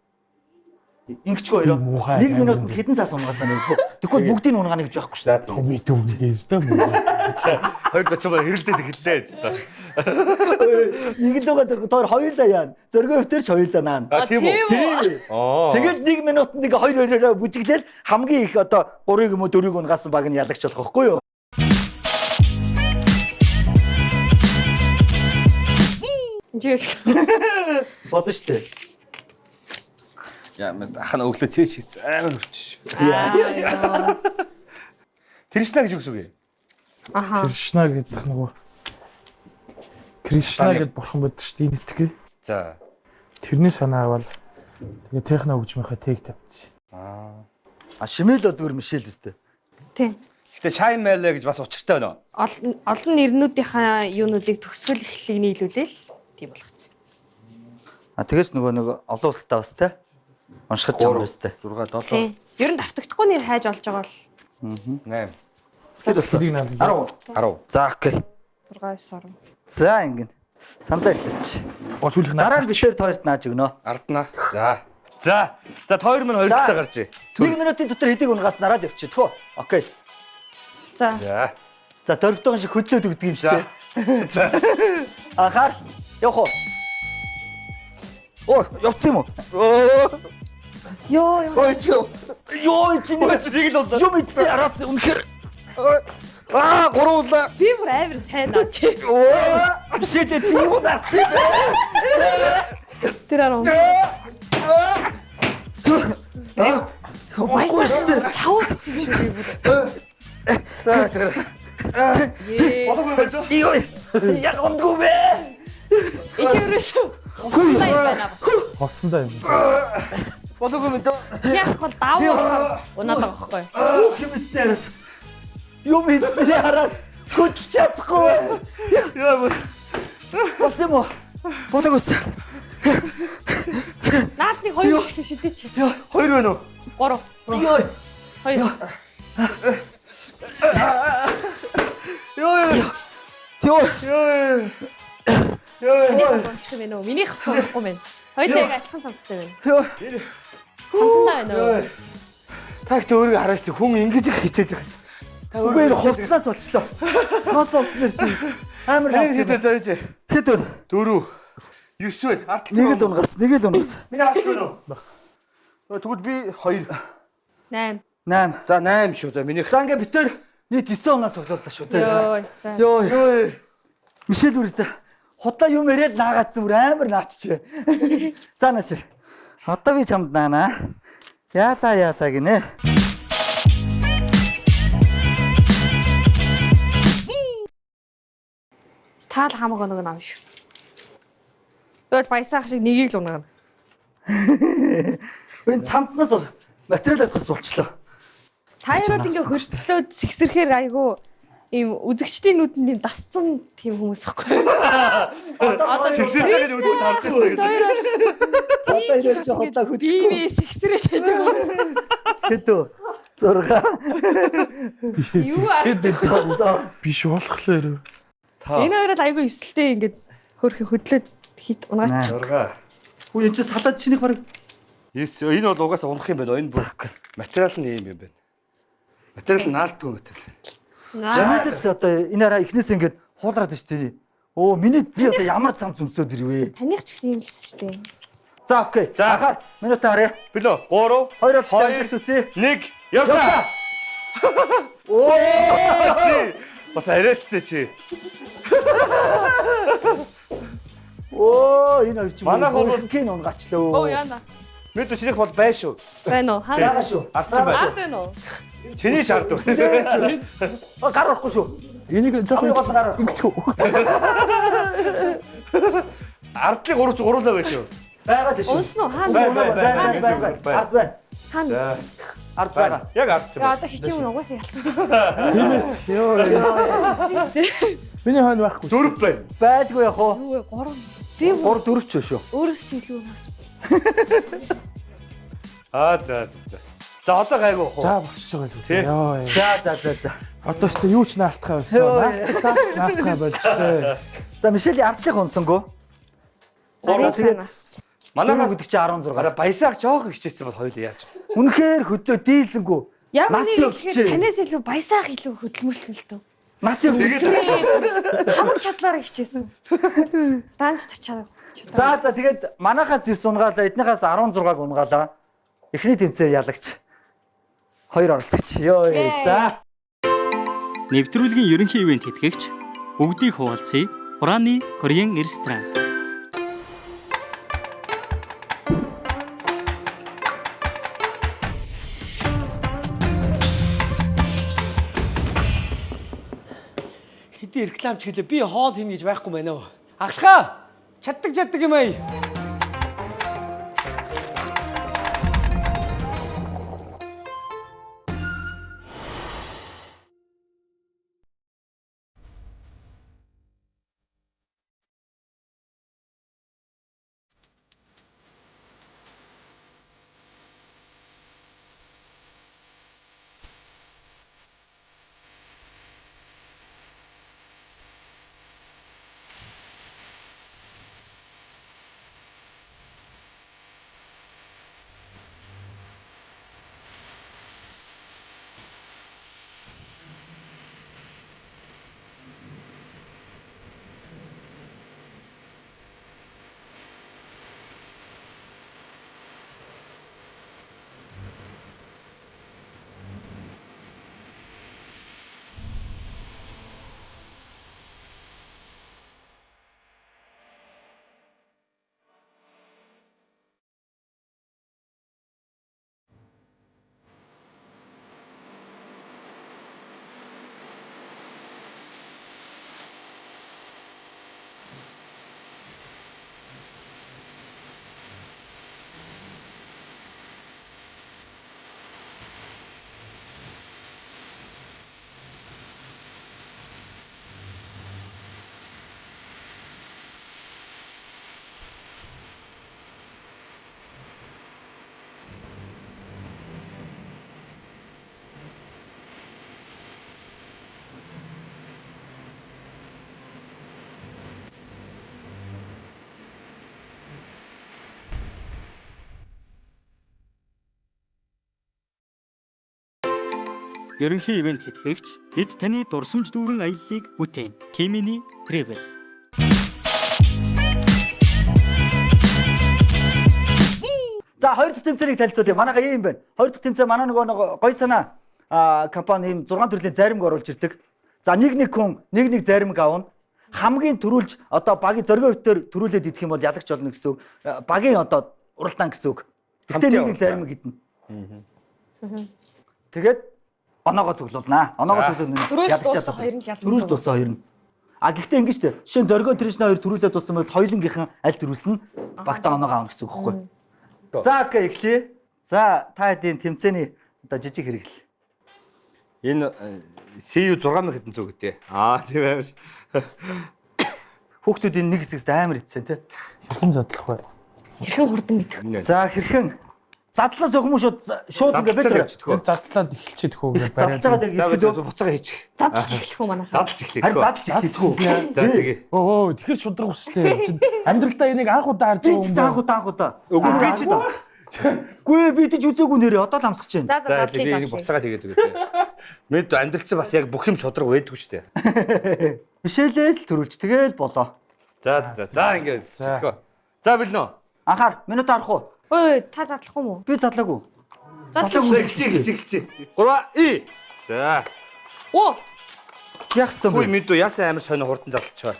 ингэчгүй хоёроо 1 минутанд хэдэн цаас унгаасаа нэг. Тэгвэл бүгдийг унгаана гэж байхгүй шүү дээ. Би төвлөс дээ мөн. 230 ба хэрэлдээд эхэллээ гэж та. Ингэлдээ тэр хоёулаа яана. Зөргөө өвтөрч хоёулаа наана. Тийм үү? Тэгээд 1 минутанд нэг 2-2-ороо бүжиглээл хамгийн их одоо 3-ыг юм уу 4-ыг унгаасан баг нь ялагч болох байхгүй юу? Жиш. Болно шүү дээ. Яа мэд ахна өглөө цээч хийц амар өвч. Тришна гэж үгс үгүй. Аха. Кришна гэдэг нөгөө Кришна гэдэг бурхан байдаг шүү дээ итгэв. За. Тэрний санаа авал тэгээ техно хөгжмийнхаа тэг тавьчих. Шимэл бол зүгээр Мишель үстэй. Тийм. Гэтэ Shine Mele гэж бас учиртай байна. Олон нэрнүүдийнхаа юунуудыг төгсгөл эхлэлийг нийлүүлээл тийм болгоцсон. Тэгэж нөгөө нэг олон улстай бас те. Уншихад жам байстай. 6 7. Тийм. Ер нь давтагдахгүй нэр хайж олж байгаа бол 8. Тэр бас тэрийг наалж 10. За окей. 6 9 10. За ингэ. Сандаа ирсэлч. Сүүлх Дараа нь бишээр тоорт нааж өгнө. Ардна. За. За тоор минь хоёр дахь гарч ий. 1 минутын дотор хэдийг унгаас нараад явчих тхөө. Окей. За. За дөрөвдөн шиг хөдлөөд өгдөг юм шүү дээ. За. Ахаар явах уу? Оо, явцсан юм уу? Йоо. Йоо чи нэг л болоо. Юм ийцээ араас үнэхэр. 3 удаа. Би бүр амар сайн наач. Шит чи юу дацсан? Тэр арав. Хөөе штэ. Цавд чи би бүр. Бодоггүй байна. Йоо. Яг ондгүй бэ. Ичээрээс. Хөөе байна. Хоцсондоо юм. Бодоггүй мэд. Яг хол даав. Унаад байгаа байхгүй. Хэмэцтэй араас. Юм ийцээ араас хөдлөж чадахгүй. Яа. Бас юм уу? Бодоггүй. Наадны 2 шиг шидэч. Яа, 2 байна уу? 3. Йоо. 2. Йоо. Ончих юм байна уу? Минийх сурахгүй байна. Хоёулаа яг адилхан цамцтай байна. Йоо. Цамцтай байна уу? Тагт өөрийгөө хараач тэг хүн ингэж их хичээж байгаа. Та өөрөө хувцсаас болчлоо. Нос болцсон чи. Амар Хэдэ зааж. хэд вэ? 4 9 вэ? Арт Нэг л унгаас. Миний арт вэ? Тэгвэл би 2. 8. 8. За 8 шүү. За миний За ингээ битээр нийт 9 оноо цоглууллаа шүү. За. Йоо. Мишель үрдэ. Худлаа юм яриад наагаадсан бүр амар нааччээ. За наашир. Одоо би чамд наана. Яалаа гинэ. Таал хамаг оног нам шүү. Өөр баясаах шиг нэгийг л унгана. Энэ цамцнаас бол материалаас болчлоо. Таарууд ингээ хөлтлөөд сэгсэрхээр айгу ийм үзэгчдийн нүдэнд ийм дасцсан тийм хүмүүс байхгүй. Одоо сэгсэрчээд үзэж харчихсан гэсэн. Одоо хөдлөө. Би сэгсрээд байдаг хүмүүс. Хэлөө. 6. Юу аа? Биш болохлоо. Энэ хоёроо айгу эвсэлтэй ингээд хөрхи хөдлөөд хит унгаач. 6. Хүү энэ чи салаад чиний баг. Энэ бол угаасаа унах юм байна. Энэ бүр материал нь ийм юм байна. Материал наалтгүй материал. Жимэдэрс одоо энэ араа ихнээс ингээд хуулраад байна шүү дээ. Оо миний би одоо ямар цамц өмсөд ирвэ? Таних ч гэсэн юм л шүү дээ. За окей. Ахаар минутаа харъя. Билүү 3 2 төсөө. 1 явсаа. Оо чи бас арайчтай чи. Оо энэ хоёр ч Манайх бол гин унгачлаа. Оо яана. Мэд чинийх бол бай шүү. Байна уу? Яага шүү. Ардсан бай. Ард байна уу? Чиний шаард. Гар орохгүй шүү. Энийг жоохон Гол гар. ингэчих. Ардлыг уруулаа байж шүү. Байгаад шүү. Унсан уу? Хаана? Бай. Ард бай. Хаана? Ард байгаа. Яг ардсан За бай. одоо хичээн юм угаасаа ялцсан. Миний хойно байхгүй. Дөрөв байна. Байдгүй яах вэ? Юу вэ? 3. Би 3 4 ч шүү. өөрөөс илүү нас. За. За одоо гайгүй хоо. За болчихж байгаа л үү. Йоо. За. Одоо ч юу ч наалтахаа байсан. Наалтах цаач наалтахаа болжтэй. За Мишелийн ардлыг унсангүй. Тэгээд нас. Манайхаа гэдэг чи 16. Араа баясаах жоох хичээсэн бол хоёул яаж. Үнэхээр хөдлөө дийлэнгүй. Яг Нас нэг явчихжээ. танаас илүү баясаах илүү хөдөлмөрлсөн л дөө. Нас явчихжээ. Хамаг чадлаараа хичээсэн. Данж тачаа. За тэгээд манайхаас 9 унгаалаа, эднийхээс 16-г унгаалаа. Эхний тэмцээн ялагч. 2 оролцогч. Йоо. За. Нэвтрүүлгийн ерөнхий ивент тэтгэгч бүгдийг хуваалцъя. Хурааны Кореан ресторан. Хэдий рекламч гэлээ би хоол хийнэ гэж байхгүй байна уу? Ахлахаа! Чаддаг юм ая. Ерөнхий ивент тэтгэгч бид таны дурсамж дүүрэн аяллыг бүтээн. Kimini Travel. За хоёр дахь тэмцээнийг танилцуулъя. Манайхаа ийм байна. Хоёр дахь тэмцээн манай нөгөө гоё санаа компани ийм 6 төрлийн заримг оруулж ирдэг. За нэг хүн нэг заримг авна. Хамгийн түрүүлж одоо багийн зоргоо өвтөр төрүүлээд идэх юм бол ялагч болно гэсэн үг. Багийн одоо уралдаан гэсэн үг. Гэтэ нэг заримг идэнэ. Тэгээд оноогоо цуглуулнаа. Оноогоо цуглуулна. Ядагчаас хоёр нь ялсан. Төрүүлж дуусаа хоёр нь. А гэхдээ ингэж дээ. Жишээ нь зоргоо трэшнээ хоёр төрүүлээд дууссан бол хоёулынгийнхан аль төрүүлсэн багтаа оноогоо авна гэсэн үг хэвгүй. За окей эхлэе. За та хэдийн тэмцээний одоо жижиг хэрэгэл. Энэ CU 6 мэхэдэн зүг гэдэг. Тийм амар. Хүүхдүүд энэ нэг хэсэгт амар ицсэн тий. Хэрхэн задлах вэ? Хэрхэн хурдан гэдэг. За хэрхэн задлаас өгмөш шууд ингэ байж Задлаад эхэлчихэд хөө гэж задлаж байгаа яг идэхэд буцаага хийчих. Задлж эхлэх үү манайхаа? Задлж эхлэх. харин задлж эхлэхгүй. За тэгээ. Өө тэгэхэр шудраг устэй. Чин амьдралдаа энийг анх удаа харж Би байгаа юм ч анх удаа. Үгүй би ч Гүй би тийч үзээгүй нэрээ одоо л амсгаж байна. За би буцаага тэгээд үгээсэй. Мэд амьдралцсан бас яг бүх юм шудраг байдгүй шүү дээ. Мишелээс л төрүүлж тэгэл болоо. За ингэ сэтгэв. За билнэ. Анхаар минут харах уу? Ой та задлах юм уу? Би задлаагүй. Эхэлчихье. 3 За. Оо Яах ёстой Гүй юм бэ? мэд яасан амар сонио хурдан задлчихваа.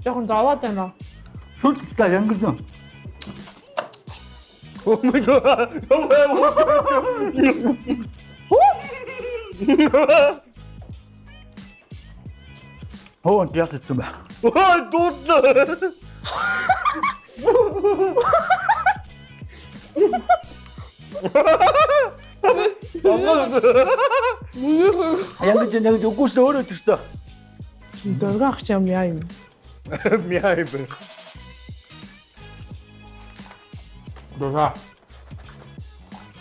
Жохон зовоод байна. Сүлтэлтэй янгилсан. Оо, яс ицсэн бай. Дуудлаа. Янгилж үгүйс өөрөө төстэй. Дөргөх юм яа юм. Мяа юм. Дөрга.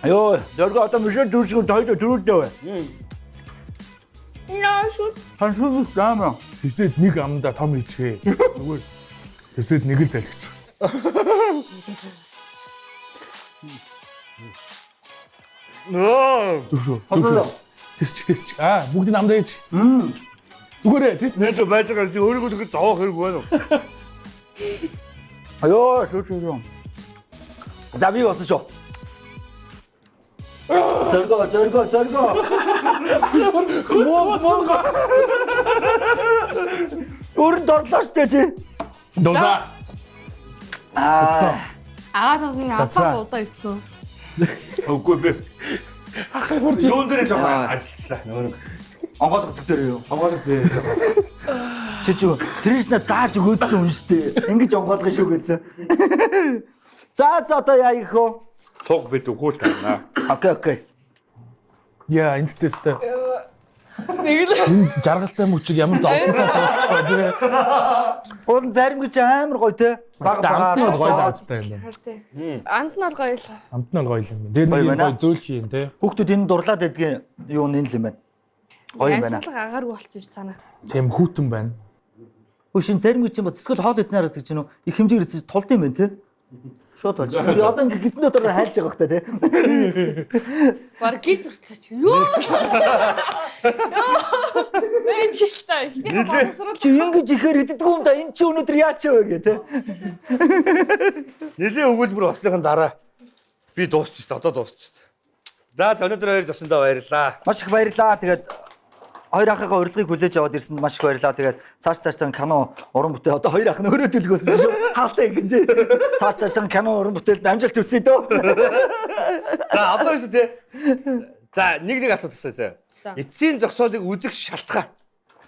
Йоо, дөргө одоо мишэл дүүсгэн тойд дөрөвдөө бай. Яасуу. Хансуу таамаа. Тэсэд нэг амда том хийчихээ. Зүгээр. Тэсэд нэг л залгич. Нөө. Зүг. Тэсч. Бүгдийг амдаа хийж. Зүгээрээ тэс. Нэ то байж байгаа чи өөрийгөө тэгж зовох хэрэг байна уу? Йоо, шүүшүү. Дави осоо. Зорго. Мог. Өөр дорлоостэй чи. Доза. Аа тоосын апаа удаа ицсэн үү? Үгүй би. Ахаа хурц. Юун дээр жоохон ажиллачлаа. Нөгөө нэг Онгойлгох дээр юу? хонгоолог дээр. Чичүү, тэрш на зааж өгөөдсөн хүн штэ. Ингэж онгойлгох шүү гэсэн. За одоо яа их хөө? Цуг бит өгөөл тайна. Окей. Яа, энэ тесттэй. Нэг л жаргалтай мөчиг ямар зовлонтой болчихоо тий. Уул зарим гэж амар гоё те. Амт нь гоё даацтай юм байна. Амт нь гоё л. Амт нь гоё юм байна. Дээр нэг гоё зөөлх юм тий. Хүүхдүүд энэ дурлаад байдгийн юу нэн л юм байна. Гоё юм байна. Амьсгалах агааргүй болчих биш санаа. Тийм хүүтэн байна. Хөөшин зарим гэж юм бас эсвэл хоол идснээр гэж чинь их хэмжээгээр эцэж тулд юм байна те. Шууд болж. Би одоо ингэ гизэн дотор хайлж байгаа хөөхтэй те. Бар гиз үртлээч. Юу? Мэн чилтэй. Чи ингэж ихээр иддэггүй юм да. Энд чи өнөөдөр яач вэ гэ те. Нилийн өгүүлбэр болсныхан дараа би дуусчих шүү дээ. Одоо дуусчих шүү дээ. За өнөөдөр хоёр зочиндоо баярлаа. Маш их баярлаа. Тэгээд хоёр ахыгаа урилгыг хүлээж аваад ирсэнд маш их баярлаа. Тэгээд цааш кино уран бүтээл одоо хоёр ах нь өөрөө төлгөөсөн шүү. Хаалтай ингэ. Цааш кино уран бүтээлд амжилт хүсье дөө. За одоо шүү дээ. За нэг асуулт асууя. Эцсийн зогсоолыг үзэх шалтгаан.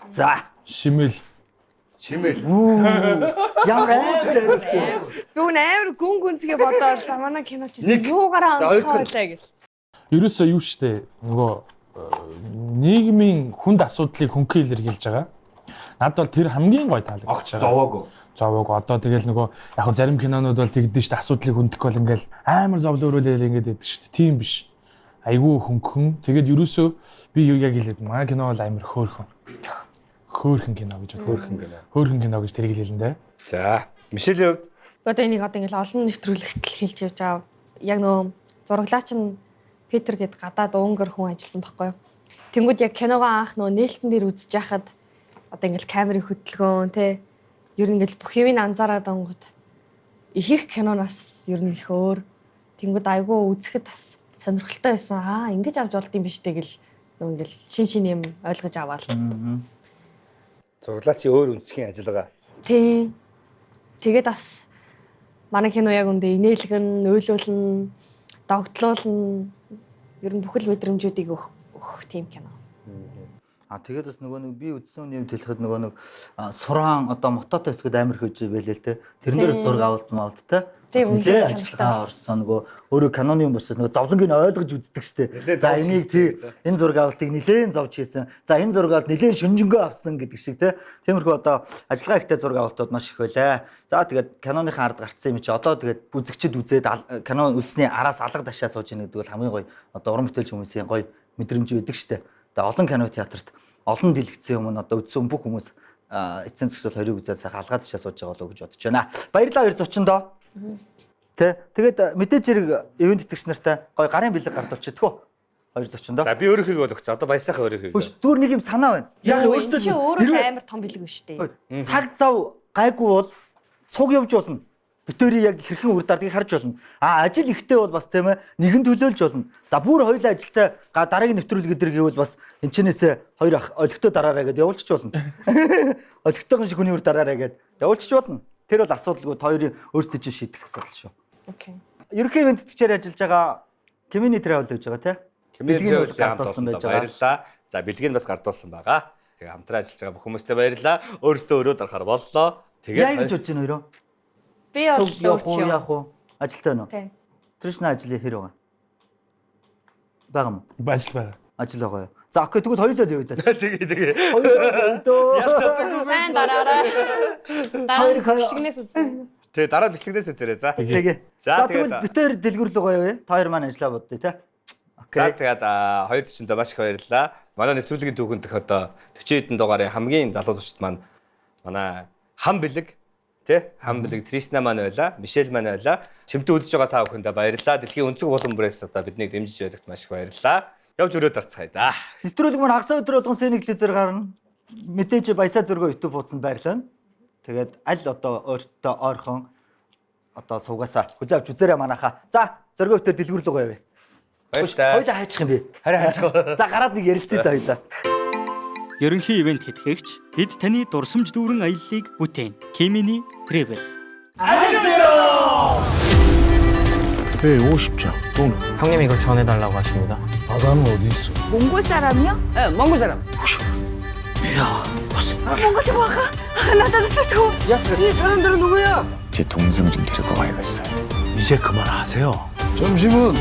За, Шимэл. ямар айж Юу нээр гүнзгээ бодоод за манай кино чи юугаараа онцгойлаа гэл. Ерөөсөө юу штэ нөгөө нийгмийн хүнд асуудлыг хөнгөн илэрхийлж байгаа. Над бол тэр хамгийн гоё таалагдчихж байгаа. Зовоогүй. Одоо тэгэл нөгөө яг зарим кинонууд бол тэгдэж штэ асуудлыг хөндөхгүй бол ингээл амар зовлооруулэл ингээд байдаг штэ. Тийм биш. Айгүй хөнгөн. Тэгээд ерөөсөө би юу яг хэлээд маа кино бол амар хөөрхөн. Хөөрхөн кино гэж байна. Хөөрхөн кино гэж тэрийг хэлэн дээ. За, Мишелийн хувьд Одоо энийг одоо ингээл олон нэвтрүүлэгт хэлж явж аав. Яг нөө зураглаач нь Питер гээд гадаад уунгар хүн ажилласан байхгүй юу. Тэнгүүд яг киногоо анх нөө нээлтэн дээр үзэж яхад одоо ингээл камерын хөдөлгөөн те ер нь ингээл бүх юмыг анзаараад ангууд их киноноос ер нь их өөр. Тэнгүүд айгүй үзэхэд бас сонирхолтой байсан. Ингэж авч болд юм биш тэгэл нөө ингээл шин юм ойлгож аваал. зураглаач өөр үнцгийн ажиллагаа. Тийм. Тэгээд бас манай кино яг үндэ инээлгэн, уйлуулна, догтлуулна. Ер нь бүхэл мэдрэмжүүдийг өгөх тийм кино. Тэгээд бас нөгөө нэг би үзсэн юм хэлэхэд нөгөө нэг сураан одоо мототой хэсгүүд амар хөөж байлээ л те. Тэрэн дээр зураг авалт те. Тийм үнэхээр чанартай орсон нөгөө өөрөө каноны юм болчихсон нөгөө зовлонгийг ойлгож үздэг штэ. За энийг тий энэ зураг авалтыг нилээн зовж хийсэн. За энэ зураг авалт нилээн шүнжэнгөө авсан гэдэг шиг те. Тиймэрхүү одоо ажиллагаа ихтэй зураг авалтууд маш их байлаа. За тэгээд каноныхаа ард гарцсан юм чи одоо тэгээд үзэгчд үзээд кино үлдсний араас алга ташаа сууж ийн гэдэг бол хамгийн гоё одоо уран бүтээлч хүмүүсийн гоё мэдрэмж өгдөг штэ. Тэгээд олон кино театрт олон дэлгэцсэн юм одоо үзсэн бүх хүмүүс эцсийн зохисол хоёрыг үзээд сайхан алгаад ташаа сууж байгаа болов уу гэж бодож байна. Баярлалаа хоёр зочиндоо. Тэгээд мэдээж хэрэг ивент тэтгэгч нартай гоё гарын бэлэг гардуулчихдаггүй. Хоёр зочиндоо. За би өөрийнхөө бол өгч. Одоо баясаахан өөрийнхөө. Зүгээр нэг юм санаа байна. Яг өөртөө чи өөрөө амар том бэлэг биш үү? Цаг зав гайгүй бол цуг явж болно. Битүүрийн яг хэрхэн үр дардыг харж болно. Ажил ихтэй бол бас тийм ээ нэгэн төлөөлж болно. За бүр хоёулаа ажилтай дараагийн нэвтрүүлэг дээр гэвэл бас энэчнээсээ хоёр ах олигтой дараарай гэдээ явуулчих болно. Олигтойгон шиг хүний үр дараарай гэдээ явуулчих болно. Тэр бол асуудалгүй хоёрын өөрсдөө чинь шийдэх асуудал шүү. Окей. Ерөнхий ивент дээр ажиллаж байгаа Community Travel гэж байгаа тийм. Community Travel гардуулсан байж байгаа. Баярлалаа. За бэлгийг бас гардуулсан байгаа. Тэгээ хамтран ажиллаж байгаа бүх хүмүүстээ баярлалаа. Өөрөөсөө өрөө дарахаар боллоо. Тэгээд яаж бодож байна хоёроо? Би бол яах вэ? Ажилтай байна уу? Тийм. Тришна ажил хэр байгаа? Бага юм. Ажил байгаа. Ажил байгаа юу? За окей тэгвэл хоёулаа явъя даа. Тэгээ. Хоёулаа. Ялч чадахгүй. Сайн дараарай. Дараа бишгнээс үзсэн. Тэгээ дараа бичлэгнээс үзээрэй за. Тэгээ. За тэгвэл битээр дэлгүүр рүү явъя. Та хоёр маань ажиллаа бодъё те. Окей. За тэгээд хоёр төчөндөө маш их баярлалаа. Манай нэвтрүүлгийн түүхэнд дэх одоо 40 хэдэн дугаарын хамгийн залуу зочд маань манай хам бэлэг хам бэлэг Тришна маань байла, Мишель маань байла. Чимтээ үдэж байгаа та бүхэндээ баярлалаа. Дэлхийн өнцөг булан бүрээс одоо биднийг дэмжиж байдагт маш их баярлалаа. Явж өрөө дарцгаая да. Нэвтрүүлэг маань хагас өдөр болгон сэнэглэзэр гарна. Мэдээж баясаа зөргөө YouTube хуудсанд байрлаа. Тэгээд аль одоо өөртөө ойрхон одоо суугасаа хүлээ авч үзээрэй манайхаа. За зөргөө өтөр дэлгүүр рүү явъя. Баярлалаа. Хоёлаа хайчих юм би. Харин хайчих. За гараад нэг ярилцъя та хоёлаа. Ерөнхий ивент тэтгэгч бид таны дурсамж дүүрэн аяллыг бүтээн. Kimini Travel. 왜 50장? 돈. 형님 이거 전해달라고 하십니다. 바다는 어디 있어? 몽골 사람이요? 네, 몽골 사람. 몽골이 뭐가? 나도 슬퍼. 이 사람들은 누구야? 제 동생 좀 데리고 가야겠어. 이제 그만하세요. 점심은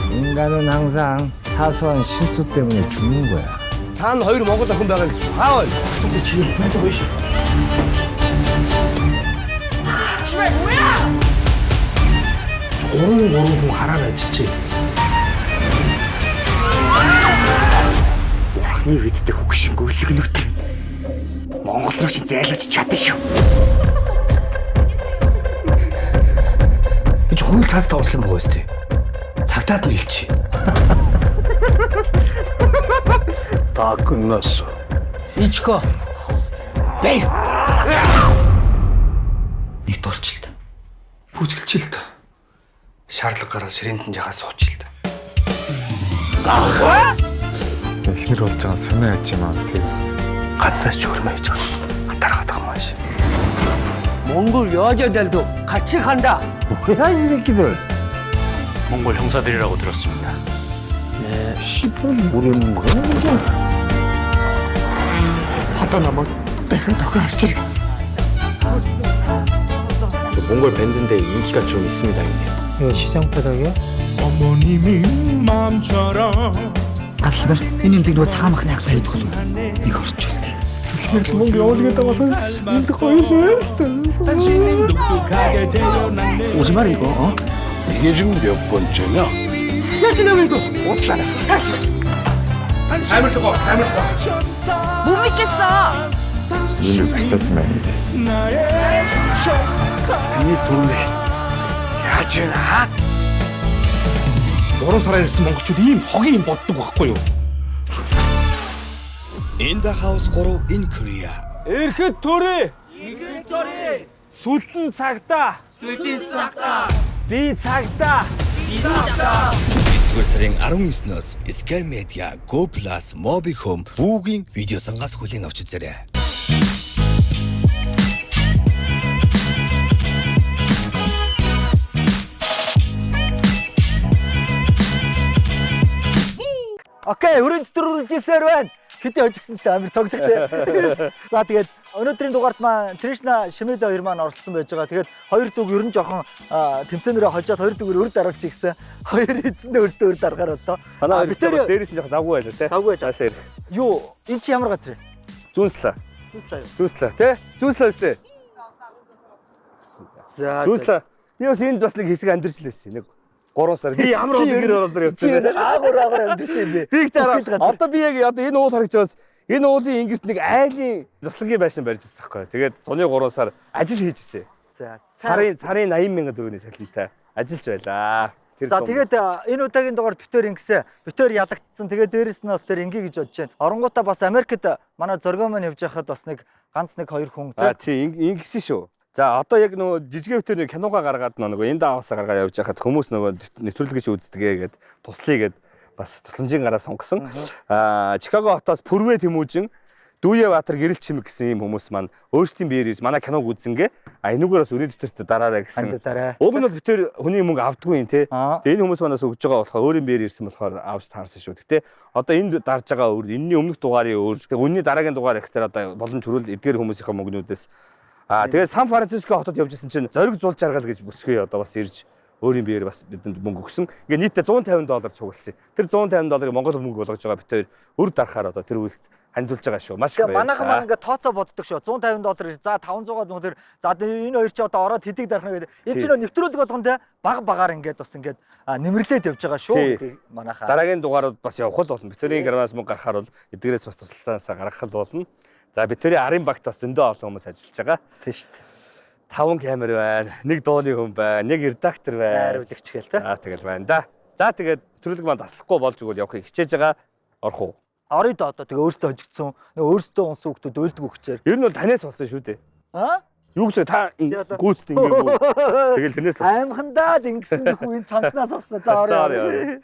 인간은 항상 사소한 실수 때문에 죽는 거야. 산 허유로 먹었다 금방 하원. 근데 지금 또 왜? 씨발 뭐야? 고롱고롱 하라네 진짜. Урхны визтэй хөгшинг өлгөнөт. Монгол руу чи зайлуулж чадна шүү. Эч хөрөл цаас тавуулсан байгаа үстэй. Цагтаад нь хэлчих. 다 끝났어. 이치코. 네. 니 떨칠다. 부질칠다. шаардлага гараад ширээнд жахаа суучлаа. Эхнэр болж байгаа сонио яжмаа тий. 가츠다 죽으면 해줘. 따라가다가 마시. 몽골 여자들도 같이 간다. 뭐야 이 새끼들. 몽골 형사들이라고 들었습니다. 네. 씨발 모르는 거야? 하다 나면 내가 더 가르치겠어. 몽골 밴드인데 인기가 좀 있습니다, 형님. 이거 시장 바닥이야? 어머님이 마음처럼 Аслбар энэ юм дэгнүү цаамах нэг сайдгүй. Нэг орчуулдаг. 그래서 뭔가 어디에 따가서 인도 당신은 똑똑하게 태어났네. 오지 마 이거. 어? 이게 지금 몇 번째냐? 야 진영이 이거. 어떡하냐? 못 믿겠어. 눈을 비쳤으면 안 돼. 이 둘레. 야진아. 여러 사람이 있으면 몽골들이 허기 뭣도 갖고요. In the house guru in Korea. 이렇게 돌이. 술은 작다. 비 작다. 9 сарын 19-ноос Sky Media, Go Plus, Mobicom бүггийн видео сангаас хүлээн авч үзээрэй. Окей, өрөөнд төрүүлжсээр байна. Хэдий хожигдсон ч амар цогцтой. За тэгээд өнөөдрийн дугаарт маань Тришна Шимэл хоёр маань оролцсон байж байгаа. Тэгээд хоёр дүг ер нь жоохон тэмцээнээрээ хожоод хоёр дүгээр өр даруулж игсэн. Хоёр эзэндээ өөртөө өр даргаар боллоо. Манай хоёр дээрээс нь жоохон завгүй байлаа те. Завгүй байж Цаашаа ирэх. Юу, энэ чи ямар газар вэ? Зүүнслээ. Зүслээ. Зүүнслээ те. Зүүнслээ үстэй. За. Зүүнслээ. Би бас энд бас нэг хэсэг амьдэрч лээсэн. Нэг 3 сар. Би ямар өдөр ороод явсан бэ? Аагуур амьдэрсэн юм бэ? Би их дараа. Одоо би яг одоо энэ уул харагч бас энэ уулын ингэрт нэг айлын заслангийн байшин барьж ирсэн байхгүй. Тэгээд цоны 3 сар ажил хийж ирсэн. За. Сарын 80,000 төгрөгийн сахилантай ажиллаж байлаа. За тэгээд энэ удаагийн дугаар битээр ингэсэн. Битээр ялагдсан. Тэгээд дээрэс нь бол тэр ингээ гэж бодож байна. Оронгуудаа бас Америкт манай зоргоо маань явж байхад бас нэг ганц нэг хоёр хүн тий ингэсэн шүү. За одоо яг нөгөө жижиг өвтөр нэг киногаа гаргаад нөгөө энэ даавсаа гаргаад явж байхад хүмүүс нөгөө нэвтрүүлгэж үздэгэ гэд туслая гэд бас тусламжийн гараа сонгосон. Чикаго хотоос Пүрвэ Тэмүүжин Дүүе Баатар гэрэл чимэг гэсэн ийм хүмүүс маань өөрсдийн биеэр ирж манай киног үзэнгээ энүүгээр бас өрийн дэвтэрт дараарай гэсэн. Уг нь бол бид тэр хүний мөнгө авдаггүй юм те. Тэгээ энэ хүмүүс манаас өгж байгаа болохоор өөрийн биеэр ирсэн болохоор авч таарсан шүү. Гэтэ одоо энд дарж байгаа өөр энэний өмнөх дугаарын өөр үнний дараагийн дугаар ихтэй одоо боломж хүрэл эдгээр хүмүүсийн мөнгнүүдээс тэгээд Сан Франциско хотод явж исэн чинь зориг зул жаргал гэж бүсгүй одоо бас ирж өөрийн биеэр бас бидэнд мөнгө өгсөн. Ингээ нийтдээ $150 цугласан. Тэр $150-ыг Монгол мөнгө болгож байгаа бид хоёр үр дарахаар одоо тэр үйлс хандуулж байгаа шүү. Маш их баярлалаа. Манайхан маань ингээ тооцоо боддог шүү. $150 за 500-аад мөнгө тэр за энэ хоёр чи одоо ороод хэдийг дарах нь гэдэг. Энэ чинь нэвтрүүлэг болгондоо баг-багаар ингээд бас ингээд нэмэрлээд явж байгаа шүү гэдэг манайхан. Дараагийн дугаарууд бас явах л болно. Битэрийн гранаас мөнгө гаргахаар бол эдгээрээс бас тусалцаасаа гаргах л болно. За битэрийн арын багт бас зөндөө олон хүмүүс ажиллаж байгаа. Тийм шүү дээ. 5 камер байна. Нэг дууны хүн байна. Нэг редактор байна. Найруулагч гээл та. За тэгэл байна да. За тэгээд нэвтрүүлэг маань таслахгүй болж игэл явахыг хичээж байгаа. Орох уу? Орё да одоо тэгээ өөртөө хожигдсон. Өөртөө унсан хүмүүс дөөлдөг өгчээр. Ер нь бол танаас болсон шүү дээ. Юу гэж та гүйцэд ингээгүү. Тэгэл тэрнээс аймхандаа ингэсэн хүн цамцнаас болсон. За орё.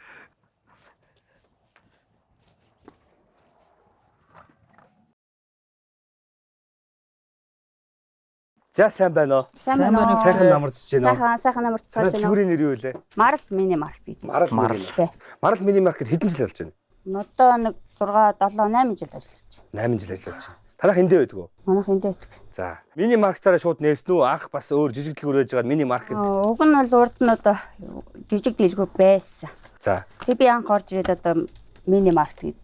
За сайн байна уу? Сайн байна уу? Сайхан намарч байна уу? Сайхан намарч цааш байна уу? Төврийн нэр юу вэ? Марл мини маркет гэдэг. Марл мини маркет хэдэн жил болж байна? Одоо нэг 6, 7, 8 жил ажиллаж байна. 8 жил ажиллаж байна. Танах эндээ байдаг уу? Манайх эндээ байдаг. За, мини маркетаараа шууд нээсэн үү? Анх бас өөр жижиг дэлгүүр байж байгаа мини маркет. Уг нь бол урд нь одоо жижиг дэлгүүр байсан. За. Би анх орж ирээд одоо мини маркет,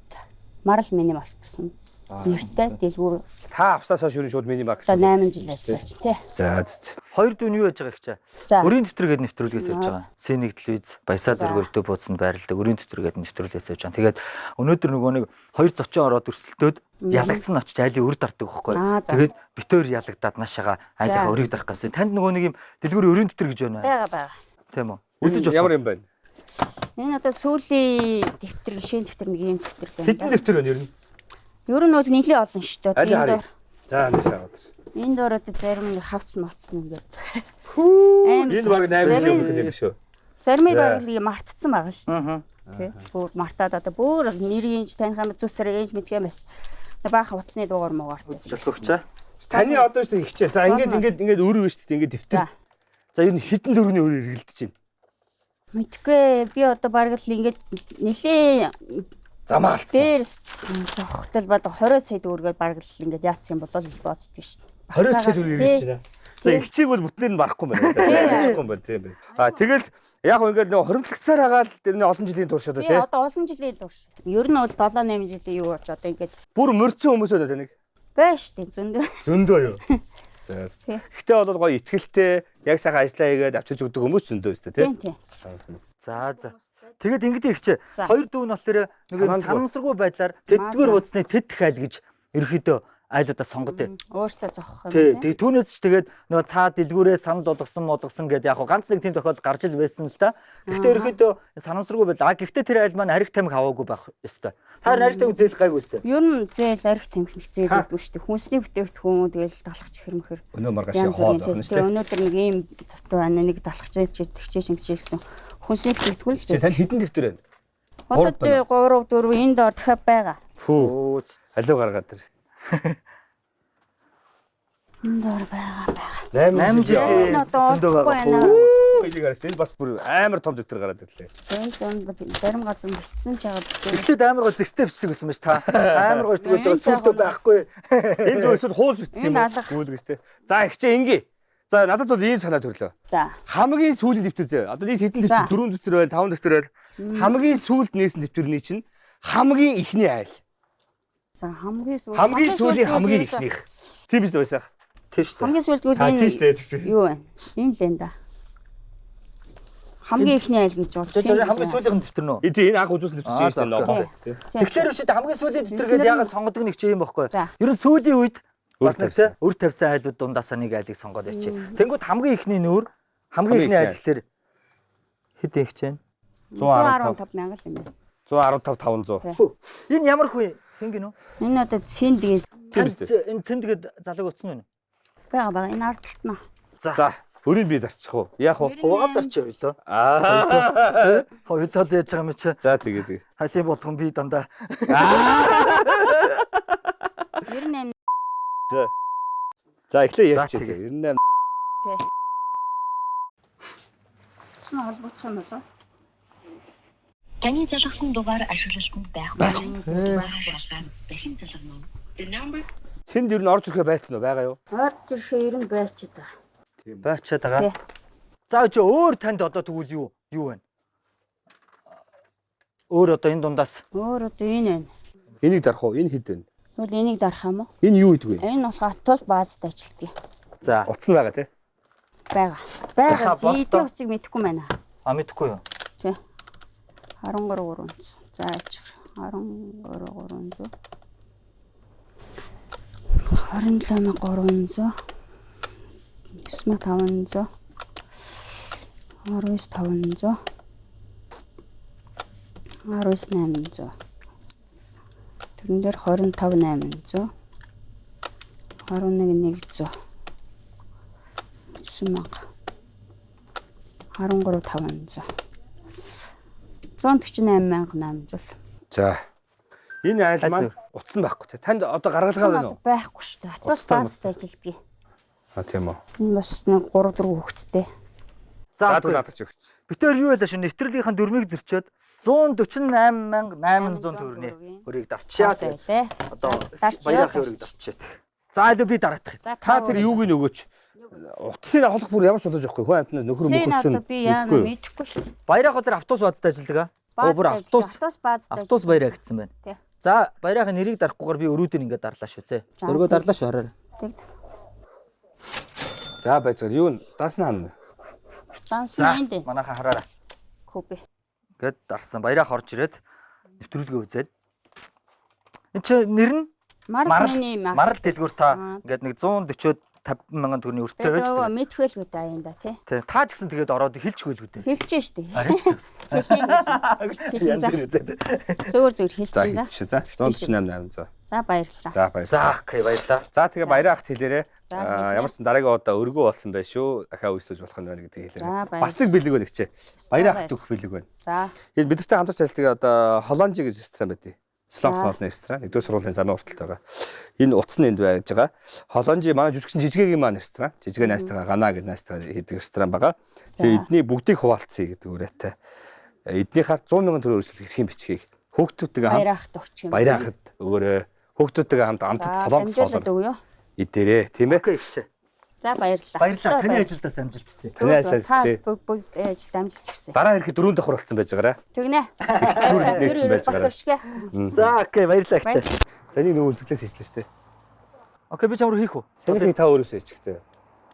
Марл мини маркет гэсэн нэртэй дэлгүүр. Та авсаас хойш юу шууд мини маркет. 8 жил ажиллаж тий. За. Хоёр дүүн юу яаж байгаа их чаа? Өрийн дэвтэр гээд нэвтрүүлгээс явж байгаа. Сэнийг телевиз, Баясаа зэрэг YouTube бууцанд байрладаг өрийн дэвтэр гээд нэвтрүүлгээс явж байгаа. Тэгээд өнөөдөр нөгөө нэг хоёр зочин ороод өрсөлдөөд ялагдсан очиж айлын үр дардаг байхгүй. Тэгээд битээр ялагдаад наашаага айлынхаа өрийг дарах гэсэн. Танд нөгөө нэг юм дэлгүүрийн өрийн дэвтэр гэж байна. Бага. Тийм үү? Үзэж ямар юм байна? Энэ одоо сүүлийн дэвтэр, шинэ дэвтэр нэг юм дэвтэр байна. Хэдэн дэвтэр байна ер нь? Ер нь бол нэлээд олон шүү дээ. За наашаа одоо. Энд ороод зарим нэг хавц моцсон ингээд. Энэ баг 8 жил өмнө гэдэг шүү. Зарим баг л мартцсан байгаа шүү. Тий. Бүр мартаад одоо бүр нэрийн таних юм зүсрээ ээж мэдх юм бас. Баахан утасны дугаар муугаар. Жолхогчаа. Таны одоо шүү ихчээ. За ингээд өөр биш шүү. Ингээд дэвтэр. За ер нь хэдэн дөрөвний өөр эргэлдэж байна. Мэдгүй би одоо баг л ингээд нэлээ замаа алдсан. Дээр зохтол бод 20 сая төгрөгөөр баг л ингээд яатсан болол гэж боддөг шүү. 20 сая төгрөг эргэлж байна. За ихчийг бол бүтнээр нь барахгүй байна. Барахгүй юм байна тийм бай. Тэгэл яг ингээд нэг хоримтлагцаар хагаад тэрний олон жилийн турш одоо тийм. Одоо олон жилийн турш. Ер нь бол 7-8 жилийн юу болж одоо ингээд бүр мөрцөн хүмүүс байна таныг. Байж тийм зөндөө. Зөндөө юу. За. Гэхдээ бол гоё ихтгэлтэй яг сайхан ажиллаа хийгээд авчиж өгдөг хүмүүс зөндөө өстэй тийм. За. Тэгэд ингэдэй ихчээ. Хоёр дүү нь болохоор нэг санамсаргүй байдлаар тэдгээр уудсны тэд хайл гэж ерөөхдөө айлуудаа сонгодог. Өөртөө зохих юм тийм. Тэгээ түүнээс ч тэгээд нөгөө цаад дэлгүүрээ санал болгосон гэдэг яг ганц нэг тийм тохиолдол гарч ил байсан л та. Гэхдээ ерөөхдөө санамсаргүй байл. Гэхдээ тэр айл маань ариг тамхи аваагүй байх ёстой. Та ариг тамхи зээл гайгүй өстэй. Ер нь зээл ариг тамхи зээлдэггүй шүү дээ. Хүнсний бүтээгдэхүүн тэгэл талхач хэрмэхэр. Өнөө маргааш хоол байна шүү дээ. Өнөөдөр нэг ийм дутуу байна. Нэг талхач тэгчээч гэсэн. Хүнсний бүтээгдэхүүн л. Тань хэдэн дэвтэр байна? Одоо 3 4 энд ор дахиад байгаа. Фүү. Алуу гаргаад тэр. Эндор байгаа. 8 жил зөндөө байгаа. Илгээрс энэ бас бүр амар том дэвтэр гараад ирлээ. Энд зарим газар бичсэн ч яагаад бичээд амар гоо зэгстэй бичдэг гэсэн байж та. Амар гоо тэгж байгаа сүлдөө байхгүй. Энд өөрсөд хуулж бичсэн юм уу? Гүйлгэстэй. За ихчээ ингээ. За надад бол ийм санаа төрлөө. Хамгийн сүүлийн дэвтэр зөө. Одоо нийт хэдэн дэвтэр? 4 дэвтэр байл, 5 дэвтэр байл. Хамгийн сүүлд нээсэн дэвтэрний чинь хамгийн ихний айл. За хамгийн сүүлийн хамгийн ихнийх. Тийм биз дээ байсаах. Тийм шүү дээ. Хамгийн сүүлдгүүл энэ юу вэ? Энэ л энэ да. Хамгийн ихний айл гэж бодсон. Хамгийн сүүлийн дэвтэр нөө. Энэ анх үзүүлсэн дэвтэр чинь. Тэгэхээр шүү дээ хамгийн сүүлийн дэвтэр гэдэг ягаад сонгодог нэг ч юм байхгүй. Ер нь сүүлийн үед бас нэг те өр тавьсан айлууд дундаасаа нэг айлыг сонгоод явчих. Тэнгүүд хамгийн ихний нөр хамгийн ихний айл гэхэлэр хэд их чинь 115 мянга л юм байна. 115 500. Энэ ямар хүн хин гинөө? Энэ одоо цэн тэгээд энэ цэн тэгээд залаг утсан уу? Бага энэ ард талт нь. За, өрийг би дарчих уу? Яах вэ? Хуваагаад дарч явлаа. Хоёулаа л яаж байгаа юм чи. За тэгээ. Халийн болгон би дандаа. 98. За эхлээ ярьчих. 98. Цэцэн холбогдох юм болоо. Таны залгасан дугаар ашиглалтанд байхгүй. Дахин залгана. The number Цэнд ер нь орж ирэхэ байцсан уу? Байгаа юу? Орж ирэхээ ер нь байчаад байгаа. Тийм байчаад байгаа. За чи өөр танд одоо тэгвэл юу вэ? Өөр одоо энэ дундаас. Өөр одоо энэ байна. Энийг дарах уу? Энэ хэд вэ? Тэгвэл энийг дарах юм уу? Энэ юу гэдэг вэ? Энэ болохоор атол баазд ажилтгий. За. Утас нь байгаа тий? Байгаа. Эдийн утсыг мэдэхгүй байна. Мэдэхгүй юу? Тий. 13 300. За ач 13 300. 27 300. 9500. 19500. 19800. Тэрэн дээр 25800. 11100. 9000. 13500. 148800. За. Энэ айл маань утас нь байхгүй тий. Танд одоо гаргалгаа байна уу? Байхгүй шүү дээ. Атус баазд ажилдгий. Тийм үү. Энэ бас нэг 3 4 хүүхэдтэй. За надад ч өгч. Битээр юу байлаа шүү нэвтрүүлгийнхаа дөрмийг зөрчөөд 148,800 төгрөгийн хөрийг дарчаа тий. Одоо баярын хөрийг дарчаа. За илүү би дараах. Та тэр юуг нь өгөөч. Утасыг холох бүр ямар ч болооч байхгүй. Хүн амтны нөхөр мөхөр чинь. Би яа мэдэхгүй шүү. Баярын хотор автобус баазд ажилладаг аа. Бүр автобус баазд. Автобус баяраа гэсэн байна. Тий. За баярын нэрийг дарахгүйгээр би өрөөдөр ингээд дарлаа шүү зэ. Зөргөө дарлаа шүү хараа. За байж байгаа. Юу данс хаана? Данс энд. Манайха хараараа. Копи. Гэт дарсан баяраа орж ирээд нэвтрүүлгээ үзээд. Энд чи нэр нь Марл дэлгүүр та ингээд нэг 140-50 мянган төгрөгийн өртөө байж байгаа. Мэдхвэл гэдэг аяанда тий. Тий. Та ч гэсэн тэгээд ороод хэлчихгүй л үү. Хэлж штэ. Зөөр хэлчихин за. За 148,800. За баярлалаа. За баярлалаа. За окей баярлалаа. За тэгээ баяраа ахт хэлээрээ. Ямар ч дараагийн удаа өргөө болсон байх шүү. Дахиад үйлчлүүлж болох нь байна гэдгийг хэлээрээ. Бас нэг бэлэг байна гэчээ. Баяраа ахт өгөх бэлэг байна. За. Тэгээд бидэртэй хамтарч ажилладаг одоо Холлонжи гэж ирсэн байдیں۔ Сломс хоолны ресторан. Нэгдүгээр сургуулийн замын урталт байгаа. Энэ утас нь энд байж байгаа. Холлонжи манай жүжигчин жижигэгийн маань ресторан. Жижигэн найстайгаа Гана гэдэг найстайгаа хийдэг ресторан байгаа. Тэгээд эдний бүгдийг хуваалцъя гэдэг үрээтэй. Эднийхаар 100 мянган төгрөг өрсөлдөх хэсгийн бичгийг хүүхдүүдтэйгээ хамт баяраа ахт өгч юм. Баяраа ахт өгөөрэй. Хүүхдүүдтэйгээ хамт амтд солонгос хоолоор идээрээ тийм ээ. За баярлалаа. Баярлалаа. Таны ажилдаас амжилт хүсье. Таны ажилдаас хүсье. Бүгд ажилд амжилт хүсье. Дараа ирэхэд 4 давхар болсон байж байгаарай. Тэгнэ. Нэгсэн байж байгаарай. За окей баярлалаа гэж. Саний нөгөө үлдэглээс хийчихлээ шүү дээ. Окей би чамруу хийх үү? Санийг та өөрөөсөө хийчих зөө.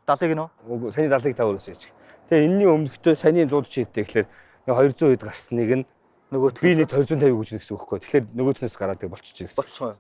70-ыг нөө? Үгүй саний 70-ыг та өөрөөсөө хийчих. Тэгээ энэний өмнөхдөө саний 140 хийдтэй гэхэлэр 200 хэд гарсныг нь нөгөөт би нэг 250 гэж нэгсэн өгөхгүй. Тэгэхээр нөгөөтнөөс гараад болчихчих. Болчихоо.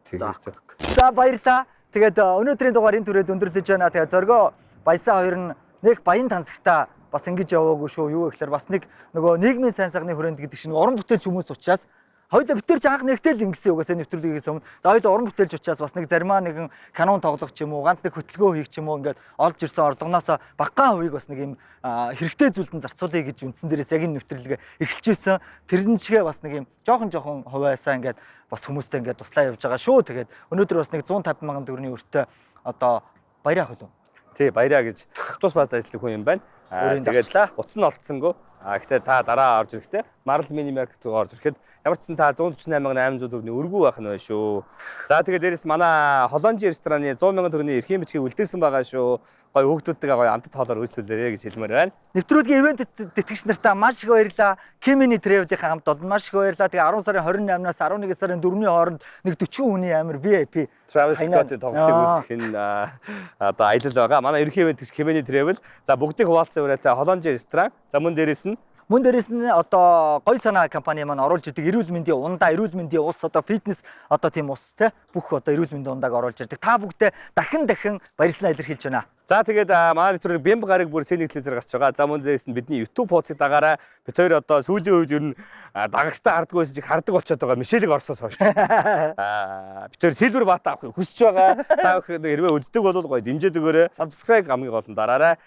За баярлалаа. Тэгээд өнөөдрийн дугаар энэ түрээд өндөрлөж байна. Тэгээд зоргоо баясаа хоёр нь нэг баян тансагтаа бас ингэж яваагүй шүү. Юу гэхээр бас нэг нөгөө нийгмийн сайн сайхны хүрээнд гэдэг чинь уран бүтээлч хүмүүс учраас хоёулаа битэр ч анх нэгтэл ингэсэн угаасаа нэвтрүүлгээс өмнө. За хоёулаа уран бүтээлч учраас бас нэг заримаа нэгэн канон тоглох ч юм уу, ганц нэг хөтөлгөө хийх ч юм уу ингээд олж ирсэн орлогоноос багахан хувийг бас нэг юм хэрэгтэй зүйлд зарцуулъя гэж үндсэн дээрээс яг энэ нэвтрүүлгээ эхэлж байсан. Тэрэн чигээ бас нэг юм жоохон хуваасаа ингээд бас хүмүүстэй ингээд туслаа явж байгаа шүү. Тэгээд өнөөдөр бас нэг 150 мянган төгрөгийн өртөө одоо баяраа хөлөө. Тий баяраа гэж автобус баазд ажилладаг хүн юм байна. Тэгээд утас нь олцсонгүй. Гэхдээ та дараа орж ирэхдээ Marl Mini Market руу орж ирэхэд ямар ч сан та 148,800 төгрөгийн өргүү байх нь байна шүү. За тэгээд дээрэс манай Холлонжи рестораны 100 мянган төгрөгийн эрхийн бичгийг үлдээсэн байгаа шүү. Гой хүүхдүүдтэйгээ гой амтд хоолоор үйлчлүүлээрэй гэж хэлмээр байна. Нэвтрүүлгийн ивент тэтгэгч нартаа маш их баярлалаа. Kimini Travel-ийн хамт олон маш их баярлалаа. Тэгээ 10 сарын 28-наас 11 сарын 4-ний хооронд нэг 40 хүний амир VIP Travis Scott-ийн тоглолтыг үзэх нь одоо аялал байгаа. Манай ерөнхий ивент тэтгэгч Kimini Travel. За бүгдийг хуваалцсан үрээтэй Холлонжи ресторан. За мөн дээрэс нь Мөн дээрээс нь одоо гоё санаа компани маань оруулж идэг эрүүл мэндийн ундаа, эрүүл мэндийн ус, одоо фитнес одоо тийм ус те бүх одоо эрүүл мэндийн ундааг оруулж ирдэг. Та бүгдээ дахин баярлалаа илэрхийлж байна. За тэгээд манай нэвтрүүлэг Бямб гараг бүр сэнэглэлээр гарч байгаа. За мөн дээрээс нь бидний YouTube хуудсыг дагаарай. Бид хоёр одоо сүүлийн үед ер нь дагагчтай харддаг байсан чиг хардаг болчиход байгаа. Мишелийг орсоос хойш. Бид хоёр Silver Bat авахыг хүсэж байгаа. Та бүхэн хэрвээ үздэг бол гоё дэмжиж өгөөрэй. Subscribe хамгийн гол нь дараарай.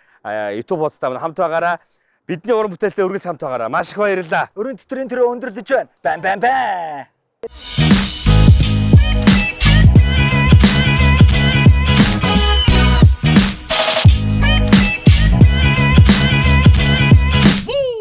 YouTube хуудастай хамт байгаарай. Бидний уран бүтээлтэй үргэлж хамт байгаарай. Маш их баярлалаа. Өрийн тэтгэврийн төрөө өндөрлөж байна. Бам.